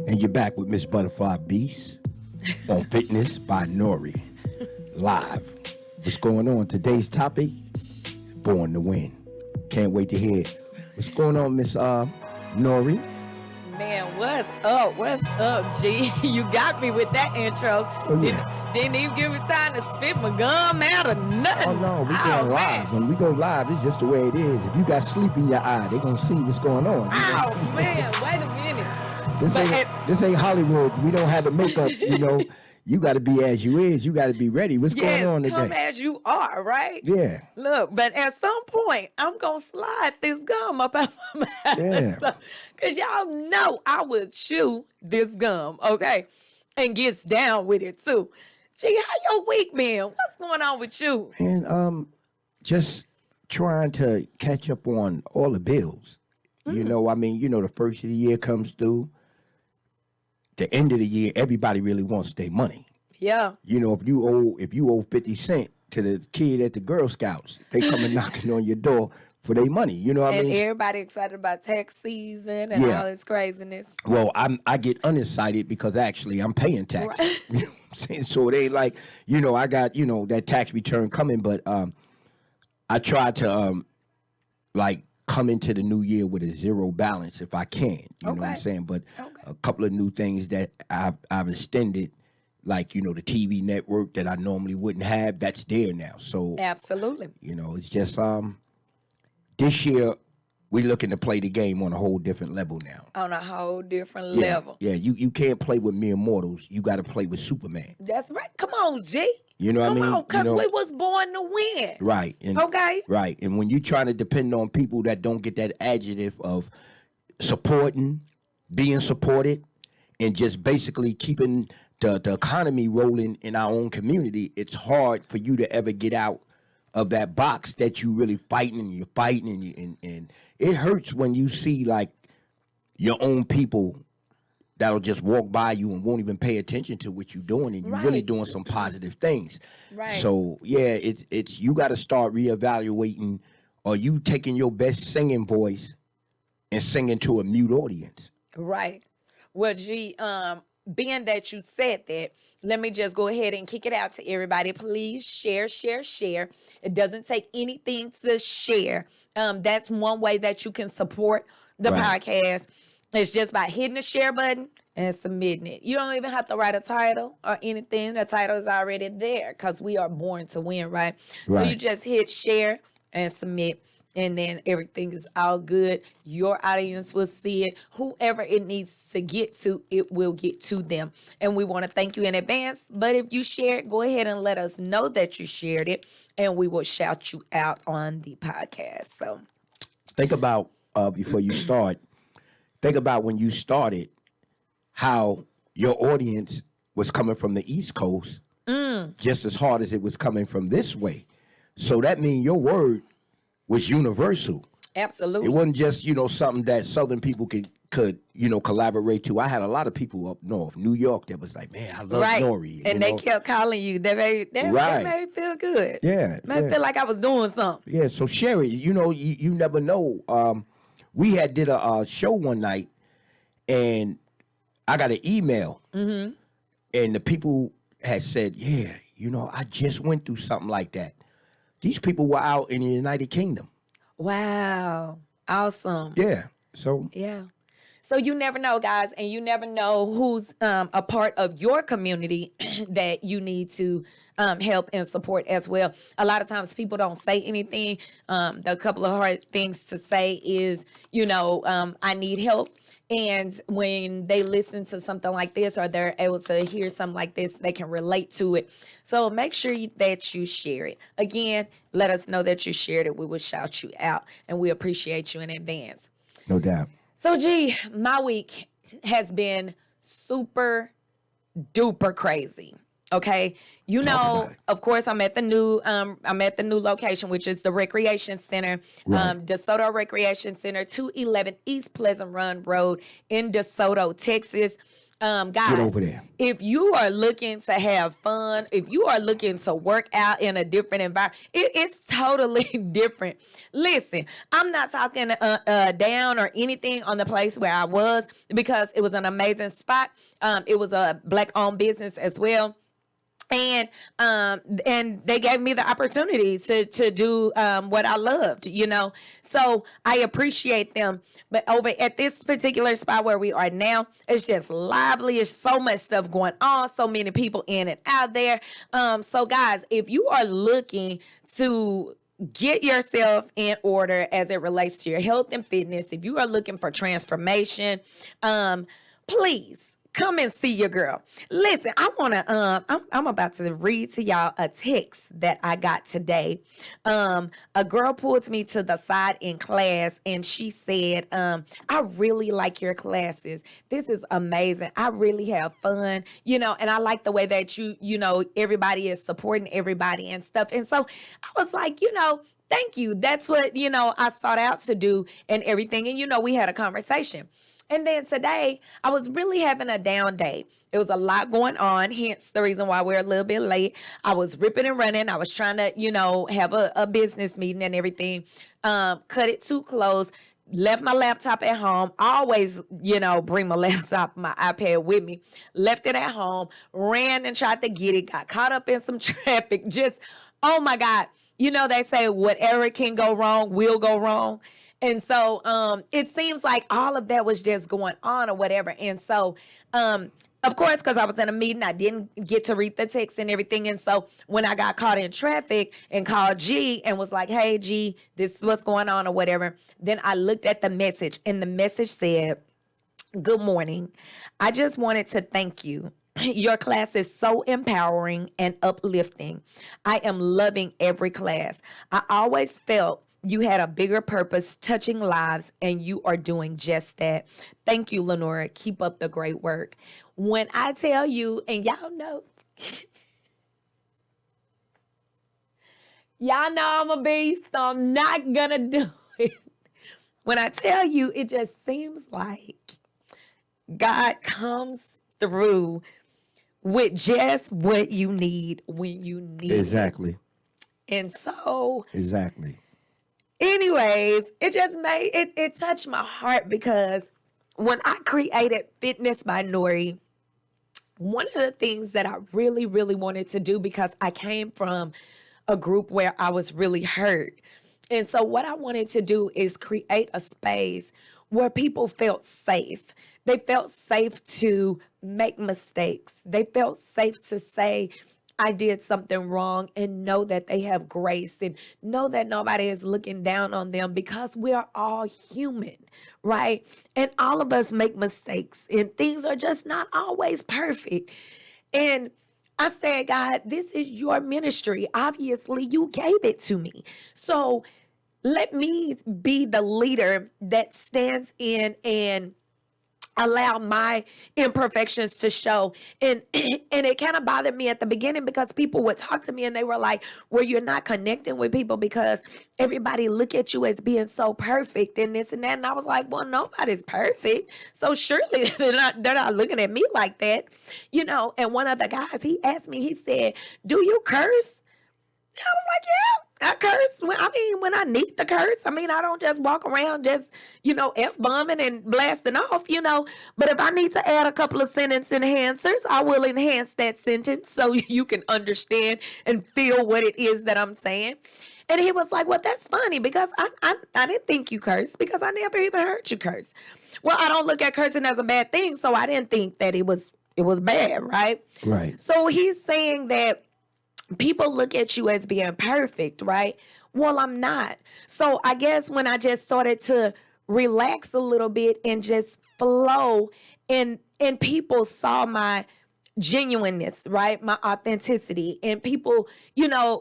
And you're back with Miss Butterfly Beast on Fitness by Nori. Live. What's going on? Today's topic, Born to Win. Can't wait to hear it. What's going on, Miss Nori? Man, what's up? What's up, G? You got me with that intro. Oh, yeah. Didn't even give me time to spit my gum out or nothing. Oh, no, we going live. When we go live, it's just the way it is. If you got sleep in your eye, they're going to see what's going on. Oh, man, wait a minute. This ain't Hollywood. We don't have the makeup, you know. You got to be as you is. You got to be ready. What's going on today? Come as you are, right? Yeah. Look, but at some point, I'm going to slide this gum up out my mouth. Yeah. Because y'all know I would chew this gum, okay? And gets down with it, too. Gee, how your week been? What's going on with you? And just trying to catch up on all the bills. You know, I mean, you know, the first of the year comes through. The end of the year, everybody really wants their money. Yeah. You know, if you owe 50 cents to the kid at the Girl Scouts, they coming knocking on your door for their money. You know what I mean? And everybody excited about tax season and all this craziness. Well, I get unexcited because actually I'm paying tax. Right. You know what I'm saying? So they like, you know, I got, you know, that tax return coming, but I try to like come into the new year with a zero balance if I can. You know what I'm saying? But a couple of new things that I've extended, like, you know, the TV network that I normally wouldn't have, that's there now. So Absolutely. you know, it's just this year we're looking to play the game on a whole different level now. On a whole different level. Yeah, you can't play with mere mortals. You got to play with Superman. That's right. Come on, G. You know what I mean? Come on, because you know, we was born to win. Right. And, Okay. Right. And when you're trying to depend on people that don't get that adjective of supporting, being supported, and just basically keeping the economy rolling in our own community, it's hard for you to ever get out of that box that you really fighting and you're fighting and it hurts when you see like your own people that'll just walk by you and won't even pay attention to what you're doing, and you're really doing some positive things. Right. So yeah, it's you got to start reevaluating. Are you taking your best singing voice and singing to a mute audience? Right. Well, G, being that you said that, let me just go ahead and kick it out to everybody. Please share. It doesn't take anything to share. That's one way that you can support the podcast. It's just by hitting the share button and submitting it. You don't even have to write a title or anything. The title is already there because we are born to win, right? So you just hit share and submit, and then everything is all good. Your audience will see it. Whoever it needs to get to, it will get to them. And we want to thank you in advance. But if you share it, go ahead and let us know that you shared it, and we will shout you out on the podcast. So think about, before you start, think about when you started, how your audience was coming from the East Coast just as hard as it was coming from this way. So that means your word was universal. Absolutely. It wasn't just, you know, something that Southern people could, you know, collaborate to. I had a lot of people up north, New York, that was like, man, I love Nori. And they kept calling you. That made me feel good. Yeah. Made me feel like I was doing something. Yeah, so share it. You know, you never know. We did a show one night, and I got an email, and the people had said, yeah, you know, I just went through something like that. These people were out in the United Kingdom. Wow. Awesome. Yeah. So. Yeah. So you never know, guys, and you never know who's a part of your community that you need to help and support as well. A lot of times people don't say anything. The couple of hard things to say is, you know, I need help. And when they listen to something like this, or they're able to hear something like this, they can relate to it. So make sure that you share it. Again, let us know that you shared it. We will shout you out, and we appreciate you in advance. No doubt. So, G, my week has been super duper crazy. Okay, you know, of course, I'm at the new location, which is the Recreation Center, DeSoto Recreation Center, 211 East Pleasant Run Road in DeSoto, Texas. Guys, over there. if you are looking to have fun, if you are looking to work out in a different environment, it's totally different. Listen, I'm not talking down or anything on the place where I was, because it was an amazing spot. It was a Black-owned business as well. And they gave me the opportunity to do what I loved, so I appreciate them. But over at this particular spot where we are now, it's just lively. There's so much stuff going on, so many people in and out there. So guys, if you are looking to get yourself in order as it relates to your health and fitness, if you are looking for transformation, please come and see your girl. Listen, I'm about to read to y'all a text that I got today. A girl pulled me to the side in class and she said, I really like your classes. This is amazing. I really have fun, and I like the way that everybody is supporting everybody and stuff. And so I was like, thank you. That's what, I sought out to do and everything. And, we had a conversation. And then today, I was really having a down day. There was a lot going on, hence the reason why we're a little bit late. I was ripping and running. I was trying to, have a business meeting and everything. Cut it too close. Left my laptop at home. Always, bring my laptop, my iPad with me. Left it at home. Ran and tried to get it. Got caught up in some traffic. Just, oh my God. They say whatever can go wrong will go wrong. And so it seems like all of that was just going on or whatever. And so, of course, because I was in a meeting, I didn't get to read the text and everything. And so when I got caught in traffic and called G and was like, hey, G, this is what's going on or whatever, then I looked at the message and the message said, good morning. I just wanted to thank you. Your class is so empowering and uplifting. I am loving every class. I always felt you had a bigger purpose, touching lives, and you are doing just that. Thank you, Lenora. Keep up the great work. When I tell you, and y'all know, I'm a beast, so I'm not gonna do it. When I tell you, it just seems like God comes through with just what you need when you need it. Exactly. And so, exactly. Anyways, it just made it touched my heart, because when I created Fitness by Nori, one of the things that I really, really wanted to do, because I came from a group where I was really hurt. And so what I wanted to do is create a space where people felt safe. They felt safe to make mistakes. They felt safe to say, I did something wrong, and know that they have grace and know that nobody is looking down on them, because we are all human, right? And all of us make mistakes and things are just not always perfect. And I said, God, this is your ministry. Obviously, you gave it to me. So let me be the leader that stands in and allow my imperfections to show. And it kind of bothered me at the beginning, because people would talk to me and they were like, well, you're not connecting with people because everybody look at you as being so perfect and this and that. And I was like, well, nobody's perfect. So surely they're not looking at me like that, And one of the guys, he asked me, he said, do you curse? I was like, yeah, I curse. When I need to curse. I don't just walk around just, F-bombing and blasting off, But if I need to add a couple of sentence enhancers, I will enhance that sentence so you can understand and feel what it is that I'm saying. And he was like, well, that's funny, because I didn't think you cursed, because I never even heard you curse. Well, I don't look at cursing as a bad thing, so I didn't think that it was bad, right? Right. So he's saying that people look at you as being perfect, right? Well, I'm not. So I guess when I just started to relax a little bit and just flow, and people saw my genuineness, right? My authenticity, and people,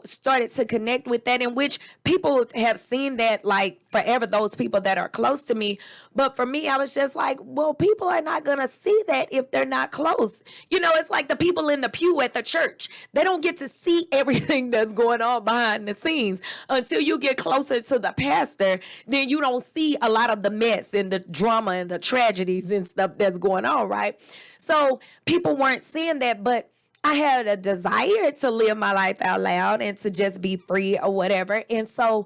started to connect with that, in which people have seen that like forever, those people that are close to me. But for me, I was just like, well, people are not going to see that if they're not close. It's like the people in the pew at the church. They don't get to see everything that's going on behind the scenes until you get closer to the pastor. Then you don't see a lot of the mess and the drama and the tragedies and stuff that's going on, right? So people weren't seeing that, but I had a desire to live my life out loud and to just be free or whatever. And so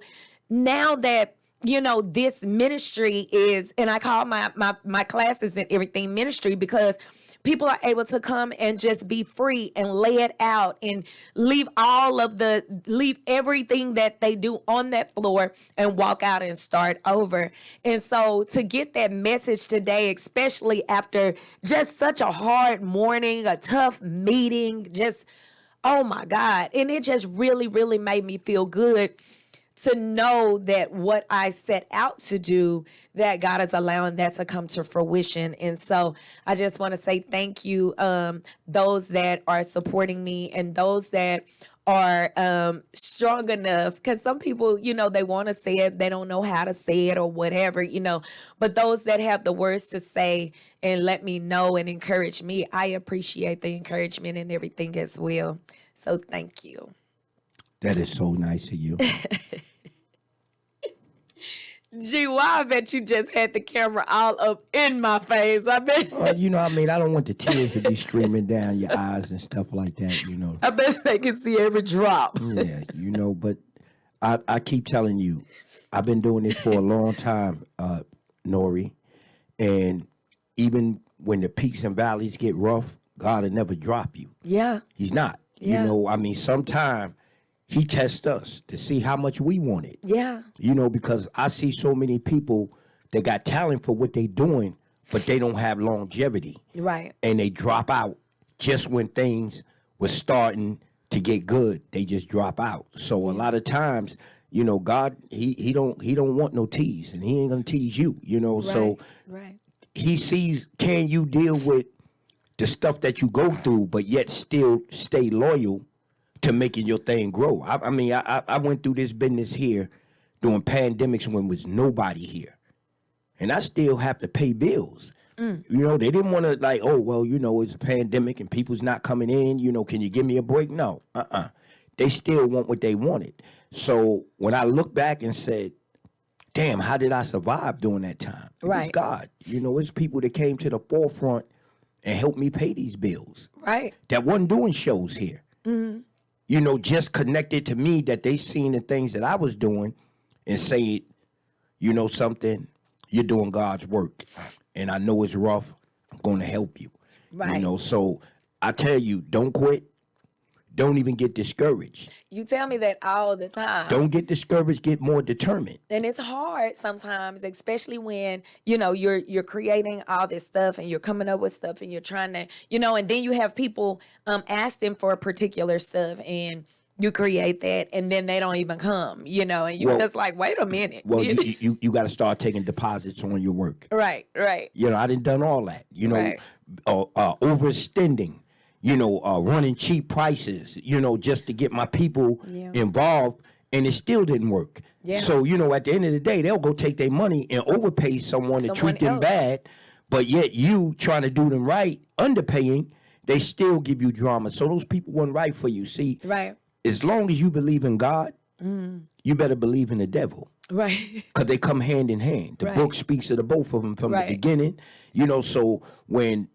now that this ministry is, and I call my classes and everything ministry, because people are able to come and just be free and lay it out and leave everything that they do on that floor and walk out and start over. And so to get that message today, especially after just such a hard morning, a tough meeting, just, oh my God. And it just really, really made me feel good to know that what I set out to do, that God is allowing that to come to fruition. And so I just want to say thank you, those that are supporting me and those that are strong enough, because some people, they want to say it, they don't know how to say it or whatever, but those that have the words to say and let me know and encourage me, I appreciate the encouragement and everything as well. So thank you. That is so nice of you. Gee, why I bet you just had the camera all up in my face. I bet. I don't want the tears to be streaming down your eyes and stuff like that, I bet they can see every drop. Yeah, but I keep telling you, I've been doing this for a long time, Nori, and even when the peaks and valleys get rough, God will never drop you. Yeah. He's not. Yeah. Sometimes he tests us to see how much we want it. Yeah. Because I see so many people that got talent for what they doing, but they don't have longevity. Right. And they drop out just when things were starting to get good. They just drop out. So a lot of times, God, he don't want no tease, and he ain't gonna tease you. Right. So right. He sees, can you deal with the stuff that you go through, but yet still stay loyal to making your thing grow. I went through this business here during pandemics when was nobody here. And I still have to pay bills. They didn't want to it's a pandemic and people's not coming in. Can you give me a break? No. They still want what they wanted. So when I look back and said, damn, how did I survive during that time? It was God. It's people that came to the forefront and helped me pay these bills. Right. That wasn't doing shows here. Mm-hmm. Just connected to me, that they seen the things that I was doing and said, something, you're doing God's work. And I know it's rough. I'm going to help you. Right. So I tell you, don't quit. Don't even get discouraged. You tell me that all the time. Don't get discouraged. Get more determined. And it's hard sometimes, especially when, you're creating all this stuff and you're coming up with stuff and you're trying to, and then you have people asking for particular stuff and you create that and then they don't even come, and you're just like, wait a minute. Well, you got to start taking deposits on your work. Right. I done all that, Right. Overextending. Running cheap prices, just to get my people involved, and it still didn't work. Yeah. So, at the end of the day, they'll go take their money and overpay someone to treat them bad, but yet you trying to do them right, underpaying, they still give you drama. So those people weren't right for you. See, right. As long as you believe in God, you better believe in the devil. Right. Because they come hand in hand. The book speaks to the both of them from the beginning. So when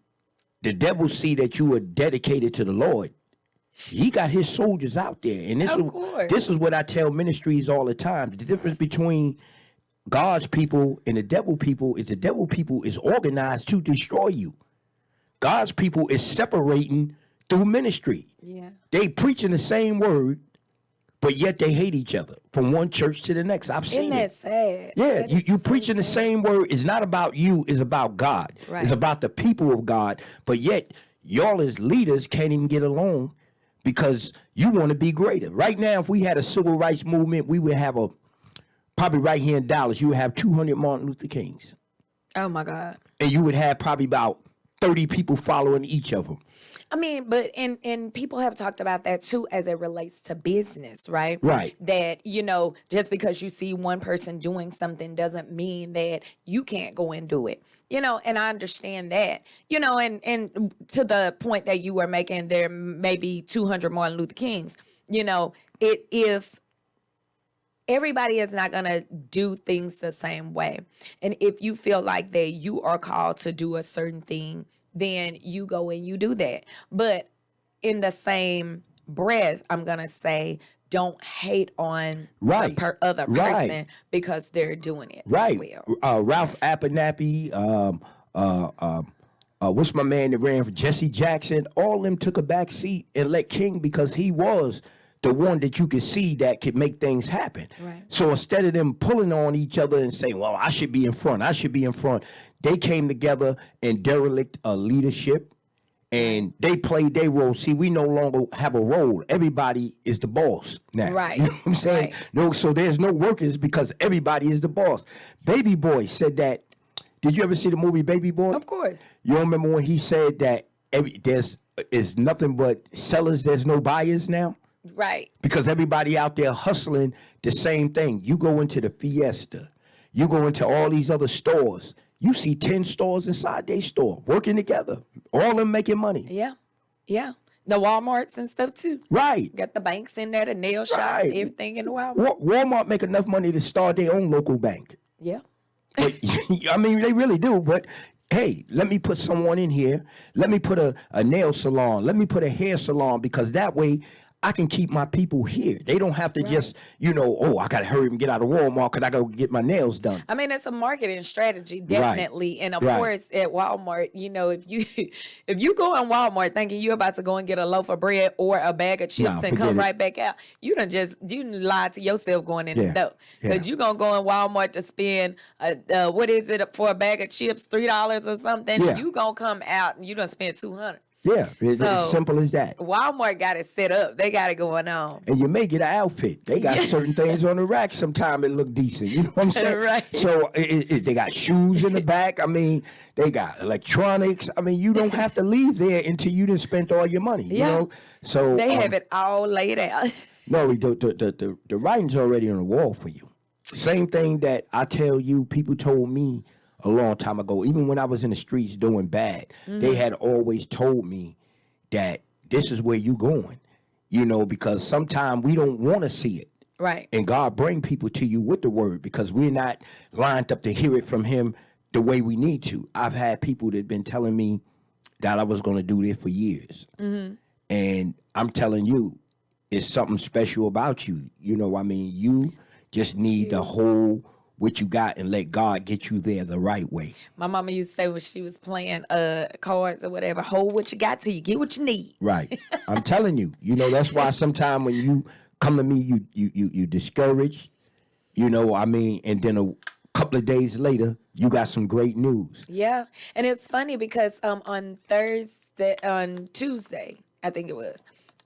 the devil see that you are dedicated to the Lord, he got his soldiers out there. And this is what I tell ministries all the time. The difference between God's people and the devil people is organized to destroy you. God's people is separating through ministry. Yeah. They preaching the same word, but yet they hate each other from one church to the next. I've seen it. Isn't that sad? Yeah, you preaching the same word. It's not about you. It's about God. Right. It's about the people of God. But yet, y'all as leaders can't even get along because you want to be greater. Right now, if we had a civil rights movement, we would have probably right here in Dallas, you would have 200 Martin Luther Kings. Oh, my God. And you would have probably about 30 people following each of them. I mean, but and people have talked about that too as it relates to business, right? Right. That, just because you see one person doing something doesn't mean that you can't go and do it. And I understand that. And to the point that you were making, there may be 200 Martin Luther Kings. If everybody is not going to do things the same way. And if you feel like that you are called to do a certain thing, then you go and you do that. But in the same breath, I'm gonna say, don't hate on Right. the other Right. person because they're doing it as Right. well. Ralph Abernathy, what's my man that ran for Jesse Jackson? All of them took a back seat and let King because he was the one that you could see that could make things happen. Right. So instead of them pulling on each other and saying, well, I should be in front, I should be in front, they came together and derelict a leadership and they played their role. See, we no longer have a role. Everybody is the boss now. Right. You know what I'm saying? Right. No, so there's no workers because everybody is the boss. Baby Boy said that. Did you ever see the movie Baby Boy? Of course. You remember when he said that there's is nothing but sellers, there's no buyers now? Right. Because everybody out there hustling the same thing. You go into the Fiesta, you go into all these other stores, you see 10 stores inside their store working together, all of them making money. Yeah. Yeah. The Walmarts and stuff too. Right. Got the banks in there, the nail shop, Right. everything in the Walmart. Walmart make enough money to start their own local bank. Yeah. But, I mean, they really do. But hey, let me put someone in here. Let me put a nail salon. Let me put a hair salon because that way I can keep my people here. They don't have to just, oh, I got to hurry and get out of Walmart because I got to get my nails done. I mean, it's a marketing strategy, definitely. And of Right. course, at Walmart, if you go in Walmart thinking you're about to go and get a loaf of bread or a bag of chips Nah, and come forget it. right back out, you done lied to yourself going in Yeah. the door. Because Yeah. you're going to go in Walmart to spend, what is it, for a bag of chips, $3 or something? Yeah. And you going to come out and you done spend $200. Yeah, it's So- as simple as that. Walmart got it set up. They got it going on. And you may get an outfit. They got Yeah. certain things on the rack. Sometimes it look decent. You know what I'm saying? Right. So they got shoes in the back. I mean, they got electronics. I mean, you don't have to leave there until you done spent all your money. You Yeah. know. So They have it all laid out. No, the writing's already on the wall for you. Same thing that I tell you, people told me a long time ago, even when I was in the streets doing bad, they had always told me that this is where you going, because sometimes we don't want to see it. Right. And God bring people to you with the word because we're not lined up to hear it from him the way we need to. I've had people that have been telling me that I was going to do this for years. And I'm telling you, it's something special about you. You just need to hold what you got and let God get you there the right way. My mama used to say when she was playing cards or whatever, hold what you got till you get what you need. Right. I'm telling you, that's why sometimes when you come to me, you discouraged, and then a couple of days later, you got some great news. Yeah. And it's funny because on Tuesday, I think it was,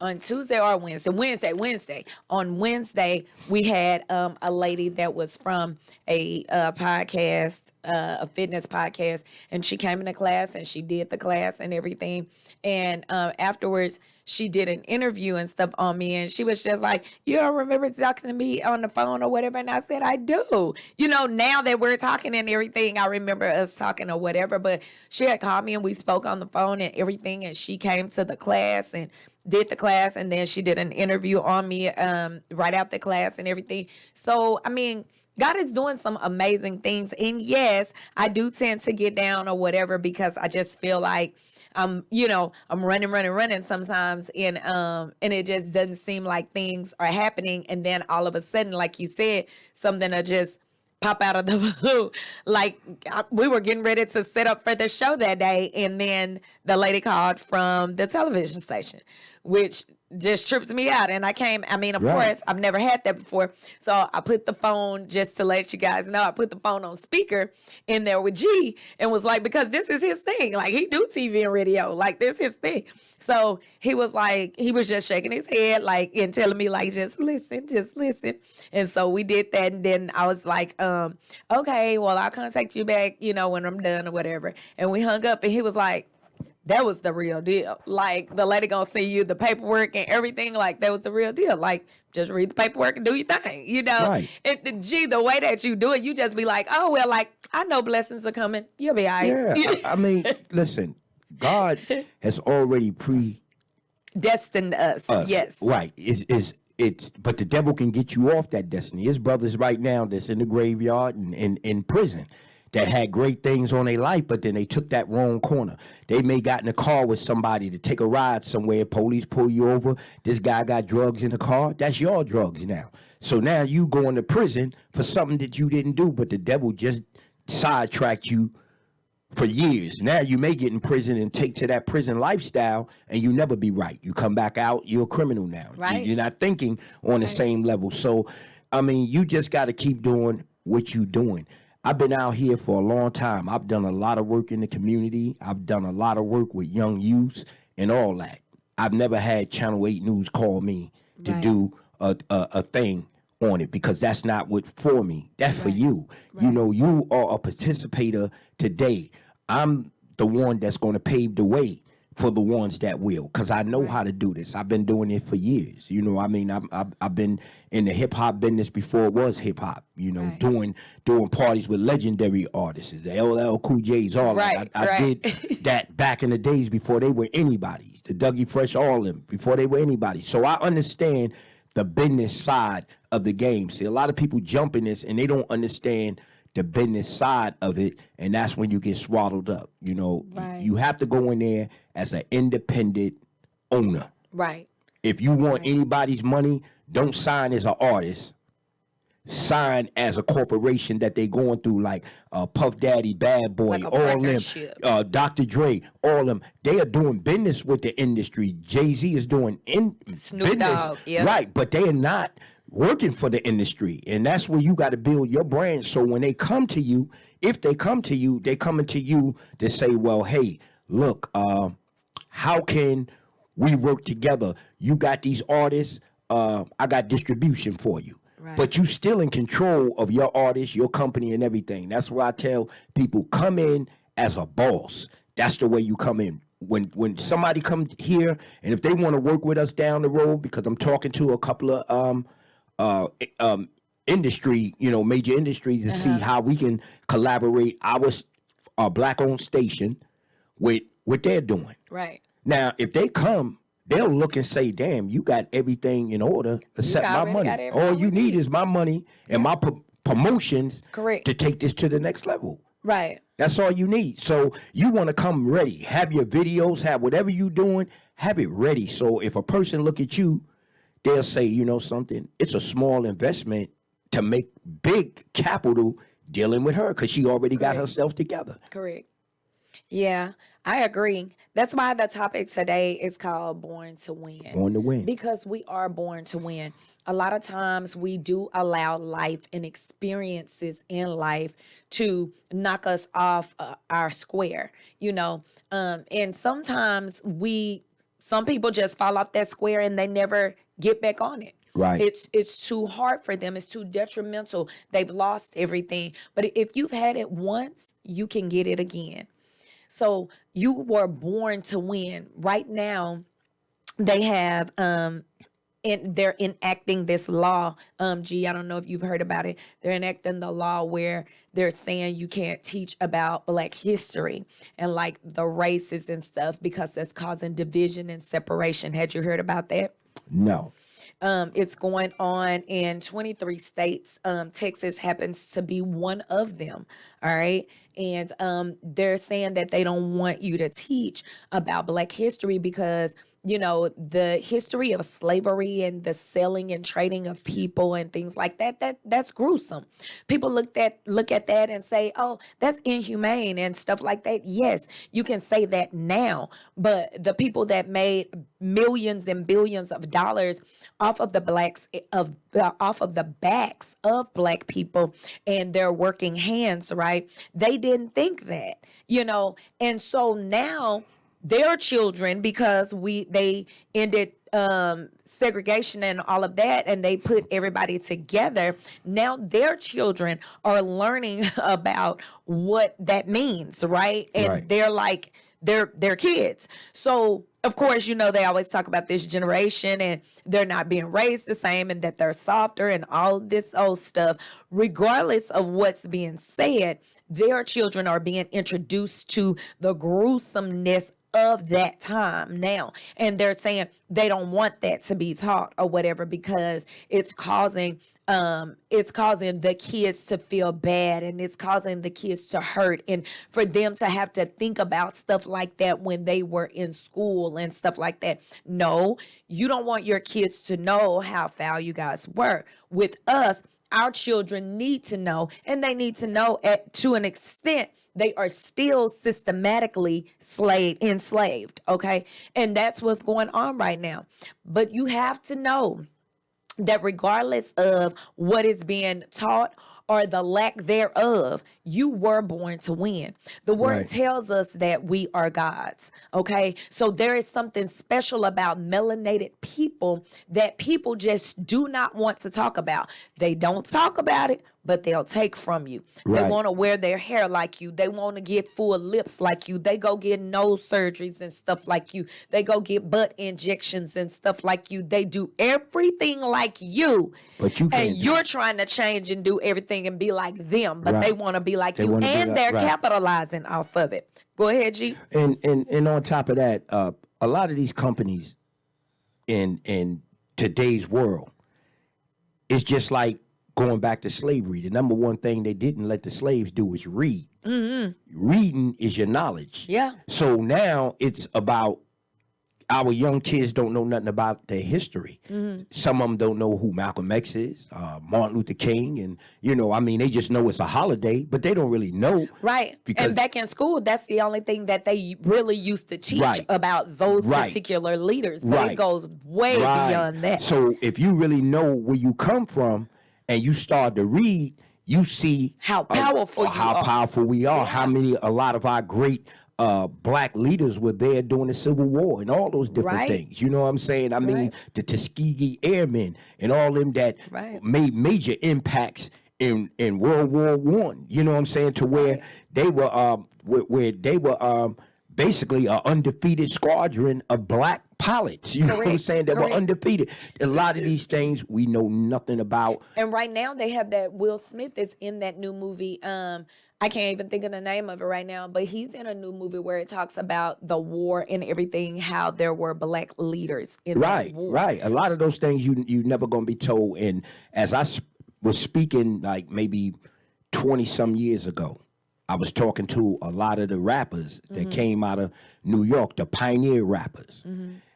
on Tuesday or Wednesday. On Wednesday, we had a lady that was from a podcast, a fitness podcast, and she came into class and she did the class and everything. And afterwards, she did an interview and stuff on me, and she was just like, "You don't remember talking to me on the phone or whatever?" And I said, "I do." Now that we're talking and everything, I remember us talking or whatever. But she had called me and we spoke on the phone and everything, and she came to the class and did the class, and then she did an interview on me right out the class and everything. So, I mean, God is doing some amazing things. And yes, I do tend to get down or whatever because I just feel like I'm running sometimes, and it just doesn't seem like things are happening. And then all of a sudden, like you said, something will just pop out of the blue. Like we were getting ready to set up for the show that day, and then the lady called from the television station, which just tripped me out. And I came, of Right. course, I've never had that before. So I put the phone, just to let you guys know, I put the phone on speaker in there with G and was like, because this is his thing. Like he do TV and radio, like this is his thing. So he was just shaking his head, like, and telling me, like, just listen. And so we did that. And then I was like, okay, well, I'll contact you back, when I'm done or whatever. And we hung up, and he was like, that was the real deal. Like, the lady gonna send you the paperwork and everything. Like, that was the real deal. Like, just read the paperwork and do your thing, Right. And G, the way that you do it, you just be like, oh, well, like, I know blessings are coming. You'll be all right. Yeah. I mean, listen, God has already Destined us. Yes. Right. But the devil can get you off that destiny. His brothers right now that's in the graveyard and in prison. that had great things on their life, but then they took that wrong corner. They may got in a car with somebody to take a ride somewhere. Police pull you over. This guy got drugs in the car. That's your drugs now. So now you going to prison for something that you didn't do, but the devil just sidetracked you for years. Now you may get in prison and take to that prison lifestyle, and you never be right. You come back out, you're a criminal now. Right. You're not thinking on the same level. So, I mean, you just got to keep doing what you're doing. I've been out here for a long time. I've done a lot of work in the community. I've done a lot of work with young youths and all that. I've never had Channel 8 News call me to do a thing on it, because that's not what for me. That's for you. You know, you are a participator today. I'm the one that's going to pave the way for the ones that will, because I know how to do this. I've been doing it for years. You know, I mean, I've been in the hip hop business before it was hip hop. You know, doing parties with legendary artists, the LL Cool J's, all that. I did that back in the days before they were anybody. The Dougie Fresh, all of them, before they were anybody. So I understand the business side of the game. See, a lot of people jump in this and they don't understand the business side of it, and that's when you get swaddled up. You know, you have to go in there as an independent owner. Right. If you want anybody's money, don't sign as an artist. Sign as a corporation that they going through, like Puff Daddy, Bad Boy, Like a all partnership. them, Dr. Dre, all them. They are doing business with the industry. Jay-Z is doing Snoop business, Dogg, yeah. right? But they are not working for the industry, and that's where you got to build your brand. So when they come to you, if they come to you, they coming to you to say, well, hey, look, how can we work together? You got these artists, I got distribution for you. But you still in control of your artist, your company, and everything. That's why I tell people, come in as a boss. That's the way you come in. When somebody comes here, and if they want to work with us down the road, because I'm talking to a couple of industry, you know, major industries, to see how we can collaborate our black-owned station with what they're doing. Right. Now, if they come, they'll look and say, damn, you got everything in order except my money. All you need is my money and my promotions to take this to the next level. Right. That's all you need. So you want to come ready. Have your videos, have whatever you're doing, have it ready. So if a person look at you, they'll say, you know something, it's a small investment to make big capital dealing with her, because she already got herself together. Correct. Yeah, I agree. That's why the topic today is called Born to Win. Born to win. Because we are born to win. A lot of times we do allow life and experiences in life to knock us off our square, you know. And sometimes some people just fall off that square and they never get back on it. Right. It's too hard for them. It's too detrimental. They've lost everything. But if you've had it once, you can get it again. So you were born to win. Right now, they have they're enacting this law. G, I don't know if you've heard about it. They're enacting the law where they're saying you can't teach about Black history and like the races and stuff, because that's causing division and separation. Had you heard about that? No. It's going on in 23 states. Texas happens to be one of them. All right. And they're saying that they don't want you to teach about Black history because, you know, the history of slavery and the selling and trading of people and things like that's gruesome. People look at that and say, oh, that's inhumane and stuff like that. Yes, you can say that now, but the people that made millions and billions of dollars off of the off of the backs of Black people and their working hands, right? They didn't think that, you know, and so now their children, because they ended segregation and all of that, and they put everybody together. Now their children are learning about what that means, right? And they're like, they're kids. So of course, you know, they always talk about this generation and they're not being raised the same and that they're softer and all this old stuff. Regardless of what's being said, their children are being introduced to the gruesomeness of that time now, and they're saying they don't want that to be taught or whatever because it's causing it's causing the kids to feel bad, and it's causing the kids to hurt, and for them to have to think about stuff like that when they were in school and stuff like that. No, you don't want your kids to know how foul you guys were. With us, our children need to know, and they need to know to an extent they are still systematically enslaved, okay? And that's what's going on right now. But you have to know that regardless of what is being taught or the lack thereof, you were born to win. The word Right. tells us that we are gods, okay? So there is something special about melanated people that people just do not want to talk about. They don't talk about it, but they'll take from you. They Right. want to wear their hair like you. They want to get full lips like you. They go get nose surgeries and stuff like you. They go get butt injections and stuff like you. They do everything like you. But you can't And do you're trying to change and do everything and be like them, but Right. they want to be like They you, wanna be and like- they're right. capitalizing off of it. Go ahead, G. And on top of that, a lot of these companies in today's world, it's just like going back to slavery. The number one thing they didn't let the slaves do is read. Reading is your knowledge. Yeah. So now it's about our young kids don't know nothing about their history. Some of them don't know who Malcolm X is, Martin Luther King, and I mean, they just know it's a holiday, but they don't really know. Right. Because- And back in school, that's the only thing that they really used to teach Right. about those Right. particular leaders. But Right. it goes way Right. beyond that. So if you really know where you come from and you start to read, you see How powerful you how are. powerful we are. How a lot of our great black leaders were there during the Civil War and all those different Right. things. You know what I'm saying? I mean, Right. the Tuskegee Airmen and all them that Right. made major impacts in World War One. You know what I'm saying? To where Right. they were where they were basically an undefeated squadron of black pilots. You know what I'm Correct. saying? That were Correct. undefeated. A lot of these things we know nothing about. And right now they have that Will Smith is in that new movie. I can't even think of the name of it right now, but he's in a new movie where it talks about the war and everything, how there were black leaders in Right, that war. right. A lot of those things you never gonna be told. And as I was speaking, like maybe 20 some years ago, I was talking to a lot of the rappers that came out of New York, the pioneer rappers.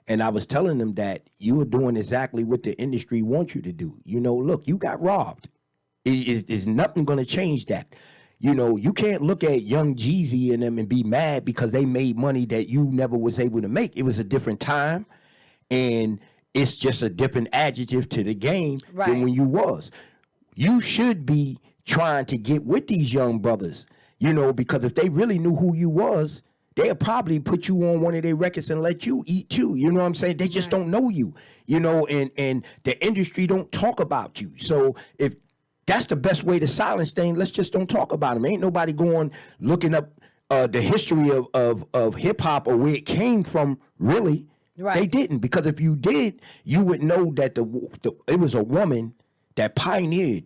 And I was telling them that you are doing exactly what the industry wants you to do. Look, you got robbed. Is nothing going to change that. You can't look at Young Jeezy and them and be mad because they made money that you never was able to make. It was a different time, and it's just a different adjective to the game Right. than when you was. You should be trying to get with these young brothers, because if they really knew who you was, they'll probably put you on one of their records and let you eat too. You know what I'm saying? They just don't know you, and the industry don't talk about you. So if that's the best way to silence things, let's just don't talk about them. Ain't nobody going looking up the history of hip hop or where it came from, really. Right. They didn't, because if you did, you would know that it was a woman that pioneered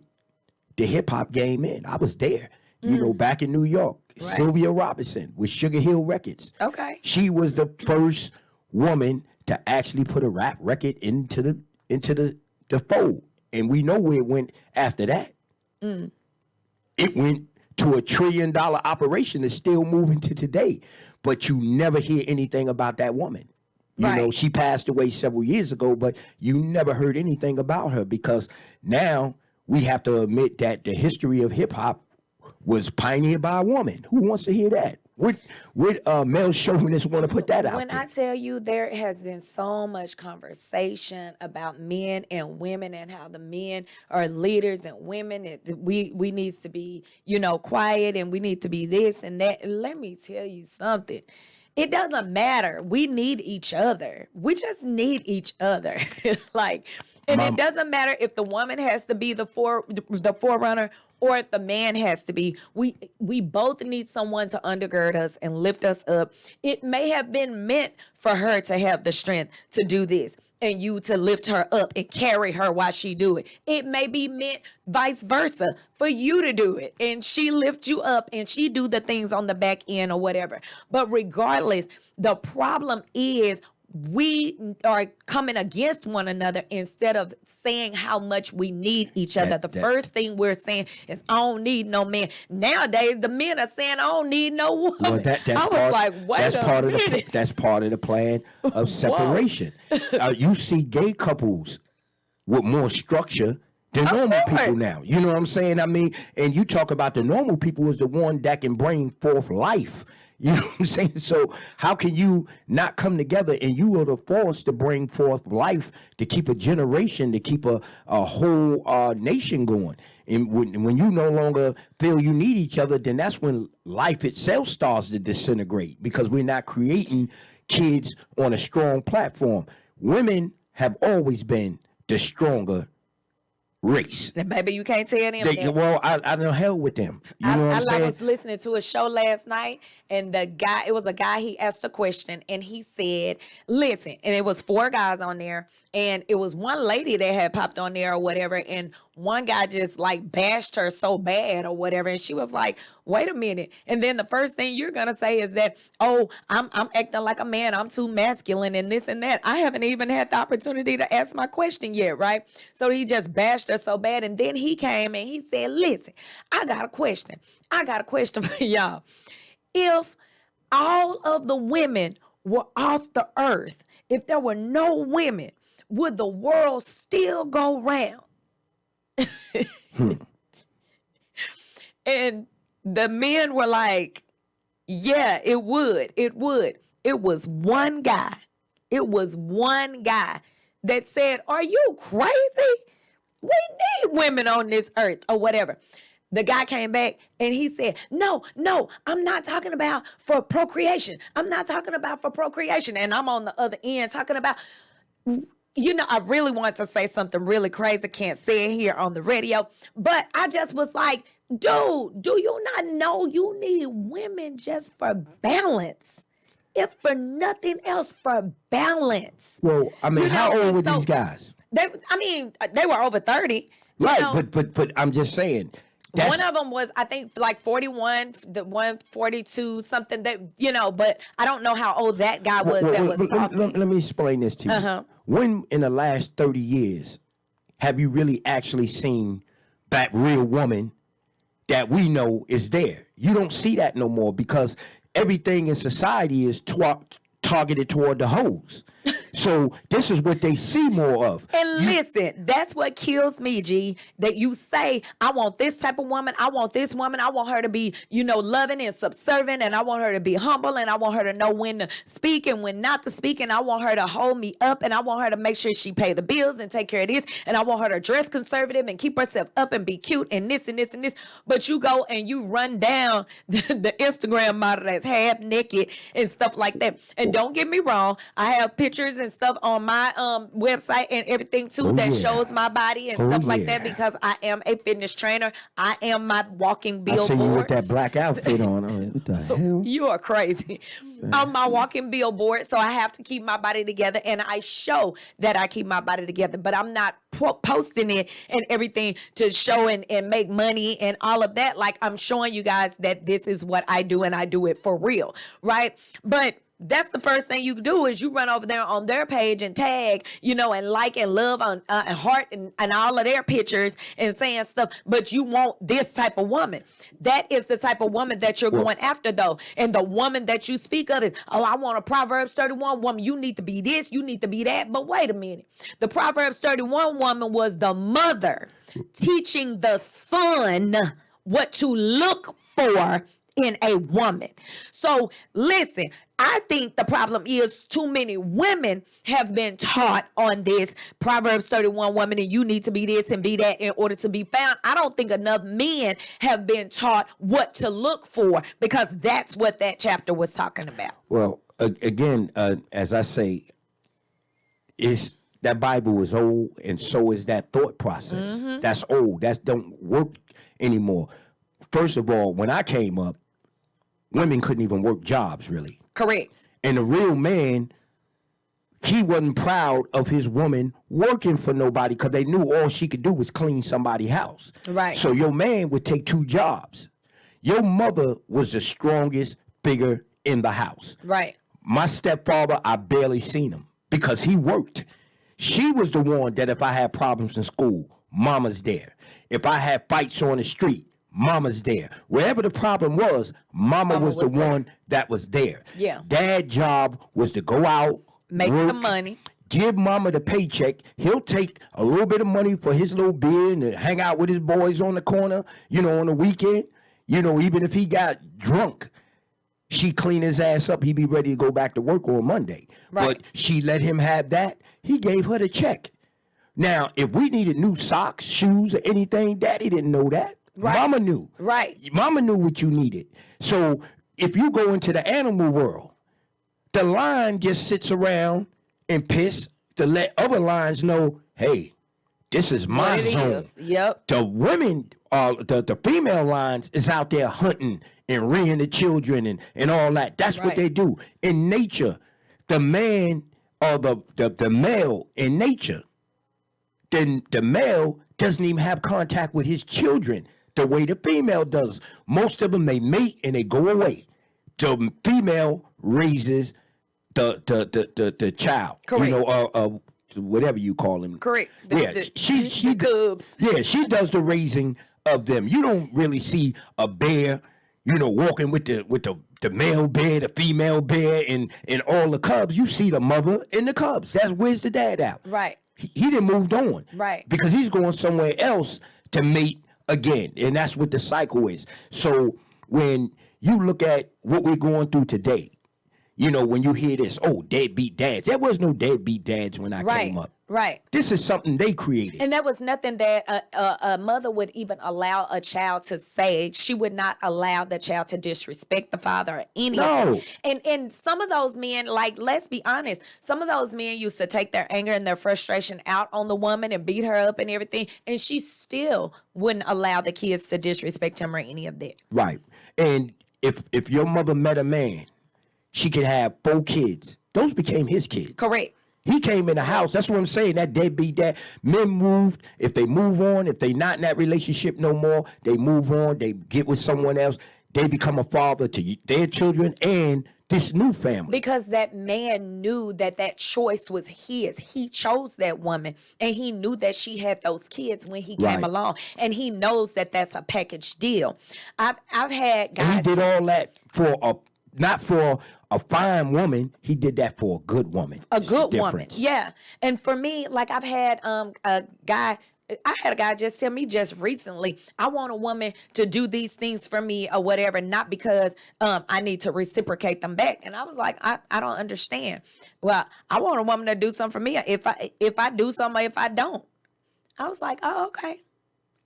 the hip hop game in. I was there, back in New York. Right. Sylvia Robinson with Sugar Hill Records. Okay. She was the first woman to actually put a rap record into the fold. And we know where it went after that. It went to $1 trillion operation that's still moving to today. But you never hear anything about that woman. Right. She passed away several years ago, but you never heard anything about her, because now we have to admit that the history of hip hop was pioneered by a woman. Who wants to hear that? What male chauvinists want to put that out When there? I tell you there has been so much conversation about men and women and how the men are leaders and women, we needs to be, quiet, and we need to be this and that. Let me tell you something. It doesn't matter. We need each other. We just need each other. It doesn't matter if the woman has to be the forerunner or if the man has to be. We both need someone to undergird us and lift us up. It may have been meant for her to have the strength to do this and you to lift her up and carry her while she do it. It may be meant vice versa for you to do it and she lift you up and she do the things on the back end or whatever. But regardless, the problem is we are coming against one another instead of saying how much we need each other. The first thing we're saying is, I don't need no man. Nowadays, the men are saying, I don't need no woman. Well, that's I was part, like, wait a minute. That's part of the plan of separation. You see gay couples with more structure than normal people now. You know what I'm saying? I mean, and you talk about the normal people is the one that can bring forth life. You know what I'm saying? So how can you not come together, and you are the force to bring forth life, to keep a generation, to keep a whole nation going? And when you no longer feel you need each other, then that's when life itself starts to disintegrate, because we're not creating kids on a strong platform. Women have always been the stronger race. And baby, you can't tell them that. Well, I don't hell with them. You know what I'm saying? I was listening to a show last night, and it was a guy, he asked a question, and he said, listen, and it was 4 guys on there, and it was one lady that had popped on there or whatever, and one guy just like bashed her so bad or whatever, and she was like, wait a minute. And then the first thing you're gonna say is that, oh, I'm acting like a man, I'm too masculine and this and that. I haven't even had the opportunity to ask my question yet, right? So he just bashed her so bad, and then he came and he said, listen, I got a question for y'all. If all of the women were off the earth, if there were no women, would the world still go round? And the men were like, yeah, it would. It would. It was one guy. It was one guy that said, are you crazy? We need women on this earth or whatever. The guy came back and he said, no, I'm not talking about for procreation. I'm not talking about for procreation. And I'm on the other end talking about, you know, I really want to say something really crazy. Can't say it here on the radio. But I just was like, dude, do you not know you need women just for balance? If for nothing else, for balance. Well, I mean, how old were these guys? They were over 30. Right, but I'm just saying. One of them was, I think, like 41, the one 42, something that, you know, but I don't know how old that guy was let me explain this to you. When in the last 30 years have you really actually seen that real woman that we know is there? You don't see that no more, because everything in society is targeted toward the hoes. So this is what they see more of. And listen, that's what kills me, G, that you say, I want this type of woman. I want this woman. I want her to be, you know, loving and subservient, and I want her to be humble, and I want her to know when to speak and when not to speak, and I want her to hold me up, and I want her to make sure she pay the bills and take care of this, and I want her to dress conservative and keep herself up and be cute and this and this and this. But you go and you run down the Instagram model that's half naked and stuff like that. And don't get me wrong, I have pictures and stuff on my website and everything too that shows my body and stuff like that, because I am a fitness trainer. I am my walking billboard. I see you with that black outfit on. I mean, what the hell? You are crazy. I'm my walking billboard, so I have to keep my body together, and I show that I keep my body together, but I'm not posting it and everything to show and make money and all of that. Like, I'm showing you guys that this is what I do, and I do it for real, right? But that's the first thing you do is you run over there on their page and tag, you know, and like and love on and heart and all of their pictures and saying stuff. But you want this type of woman. That is the type of woman that you're going after, though. And the woman that you speak of is, oh, I want a Proverbs 31 woman. You need to be this. You need to be that. But wait a minute. The Proverbs 31 woman was the mother teaching the son what to look for in a woman. So listen, I think the problem is too many women have been taught on this Proverbs 31 woman, and you need to be this and be that in order to be found. I don't think enough men have been taught what to look for, because that's what that chapter was talking about. Well, again, as I say, it's that Bible is old, and so is that thought process. That's old. That don't work anymore. First of all, when I came up, women couldn't even work jobs, really. Correct. And a real man, he wasn't proud of his woman working for nobody, because they knew all she could do was clean somebody's house. Right. So your man would take 2 jobs. Your mother was the strongest figure in the house. Right. My stepfather, I barely seen him because he worked. She was the one that if I had problems in school, mama's there. If I had fights on the street, mama's there. Wherever the problem was, mama was the there. one that was there. Yeah. Dad's job was to go out, Make work, the money. give mama the paycheck. He'll take a little bit of money for his little beer and hang out with his boys on the corner, on the weekend. Even if he got drunk, she clean his ass up. He'd be ready to go back to work on Monday. Right. But she let him have that. He gave her the check. Now, if we needed new socks, shoes, or anything, Daddy didn't know that. Right. Mama knew. Right. Mama knew what you needed. So if you go into the animal world, the lion just sits around and piss to let other lions know, hey, this is my What it zone. is. Yep. The women, the female lions is out there hunting and rearing the children and all that. That's what Right. they do. In nature, the man or the male in nature, then the male doesn't even have contact with his children the way the female does. Most of them, they mate and they go away. The female raises the child. Correct. Whatever you call him. Correct. She the cubs. Yeah, she does the raising of them. You don't really see a bear, walking with the male bear, the female bear, and all the cubs. You see the mother and the cubs. That's where's the dad out. Right. He didn't moved on. Right. Because he's going somewhere else to mate again. And that's what the cycle is. So when you look at what we're going through today, when you hear this, deadbeat dads. There was no deadbeat dads when I came up. Right. This is something they created. And that was nothing that a mother would even allow a child to say. She would not allow the child to disrespect the father or any of it. And some of those men, like, let's be honest, some of those men used to take their anger and their frustration out on the woman and beat her up and everything. And she still wouldn't allow the kids to disrespect him or any of that. Right. And if your mother met a man, she could have 4 kids. Those became his kids. Correct. He came in the house. That's what I'm saying. That deadbeat dad. Men moved. If they move on, if they not in that relationship no more, they move on. They get with someone else. They become a father to their children and this new family. Because that man knew that choice was his. He chose that woman, and he knew that she had those kids when he came along, and he knows that that's a package deal. I've had guys. And he did all that not for a fine woman. He did that for a good woman. A good woman. Yeah. And for me, like I had a guy just tell me just recently, I want a woman to do these things for me or whatever, not because I need to reciprocate them back. And I was like, I don't understand. Well, I want a woman to do something for me if I do something or if I don't. I was like, oh, okay.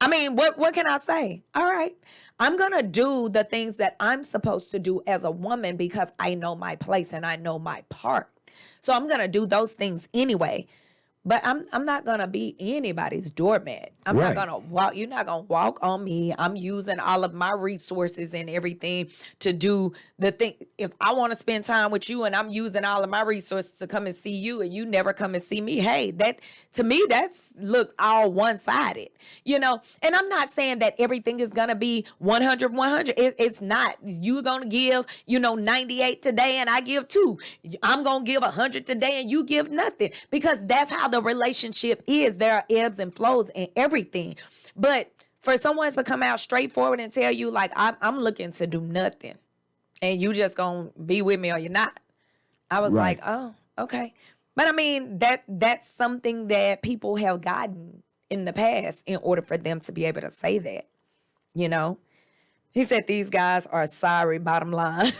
I mean, what can I say? All right. I'm going to do the things that I'm supposed to do as a woman because I know my place and I know my part. So I'm going to do those things anyway. But I'm not going to be anybody's doormat. I'm not going to walk. You're not going to walk on me. I'm using all of my resources and everything to do the thing. If I want to spend time with you and I'm using all of my resources to come and see you and you never come and see me, hey, that to me, that's look all one-sided, And I'm not saying that everything is going to be 100. It's not. You're going to give, 98 today and I give 2. I'm going to give 100 today and you give nothing because that's how the relationship is. There are ebbs and flows and everything. But for someone to come out straightforward and tell you, like, I'm looking to do nothing and you just gonna be with me or you're not. I was like, oh, okay. But I mean, that's something that people have gotten in the past in order for them to be able to say that, He said these guys are sorry, bottom line.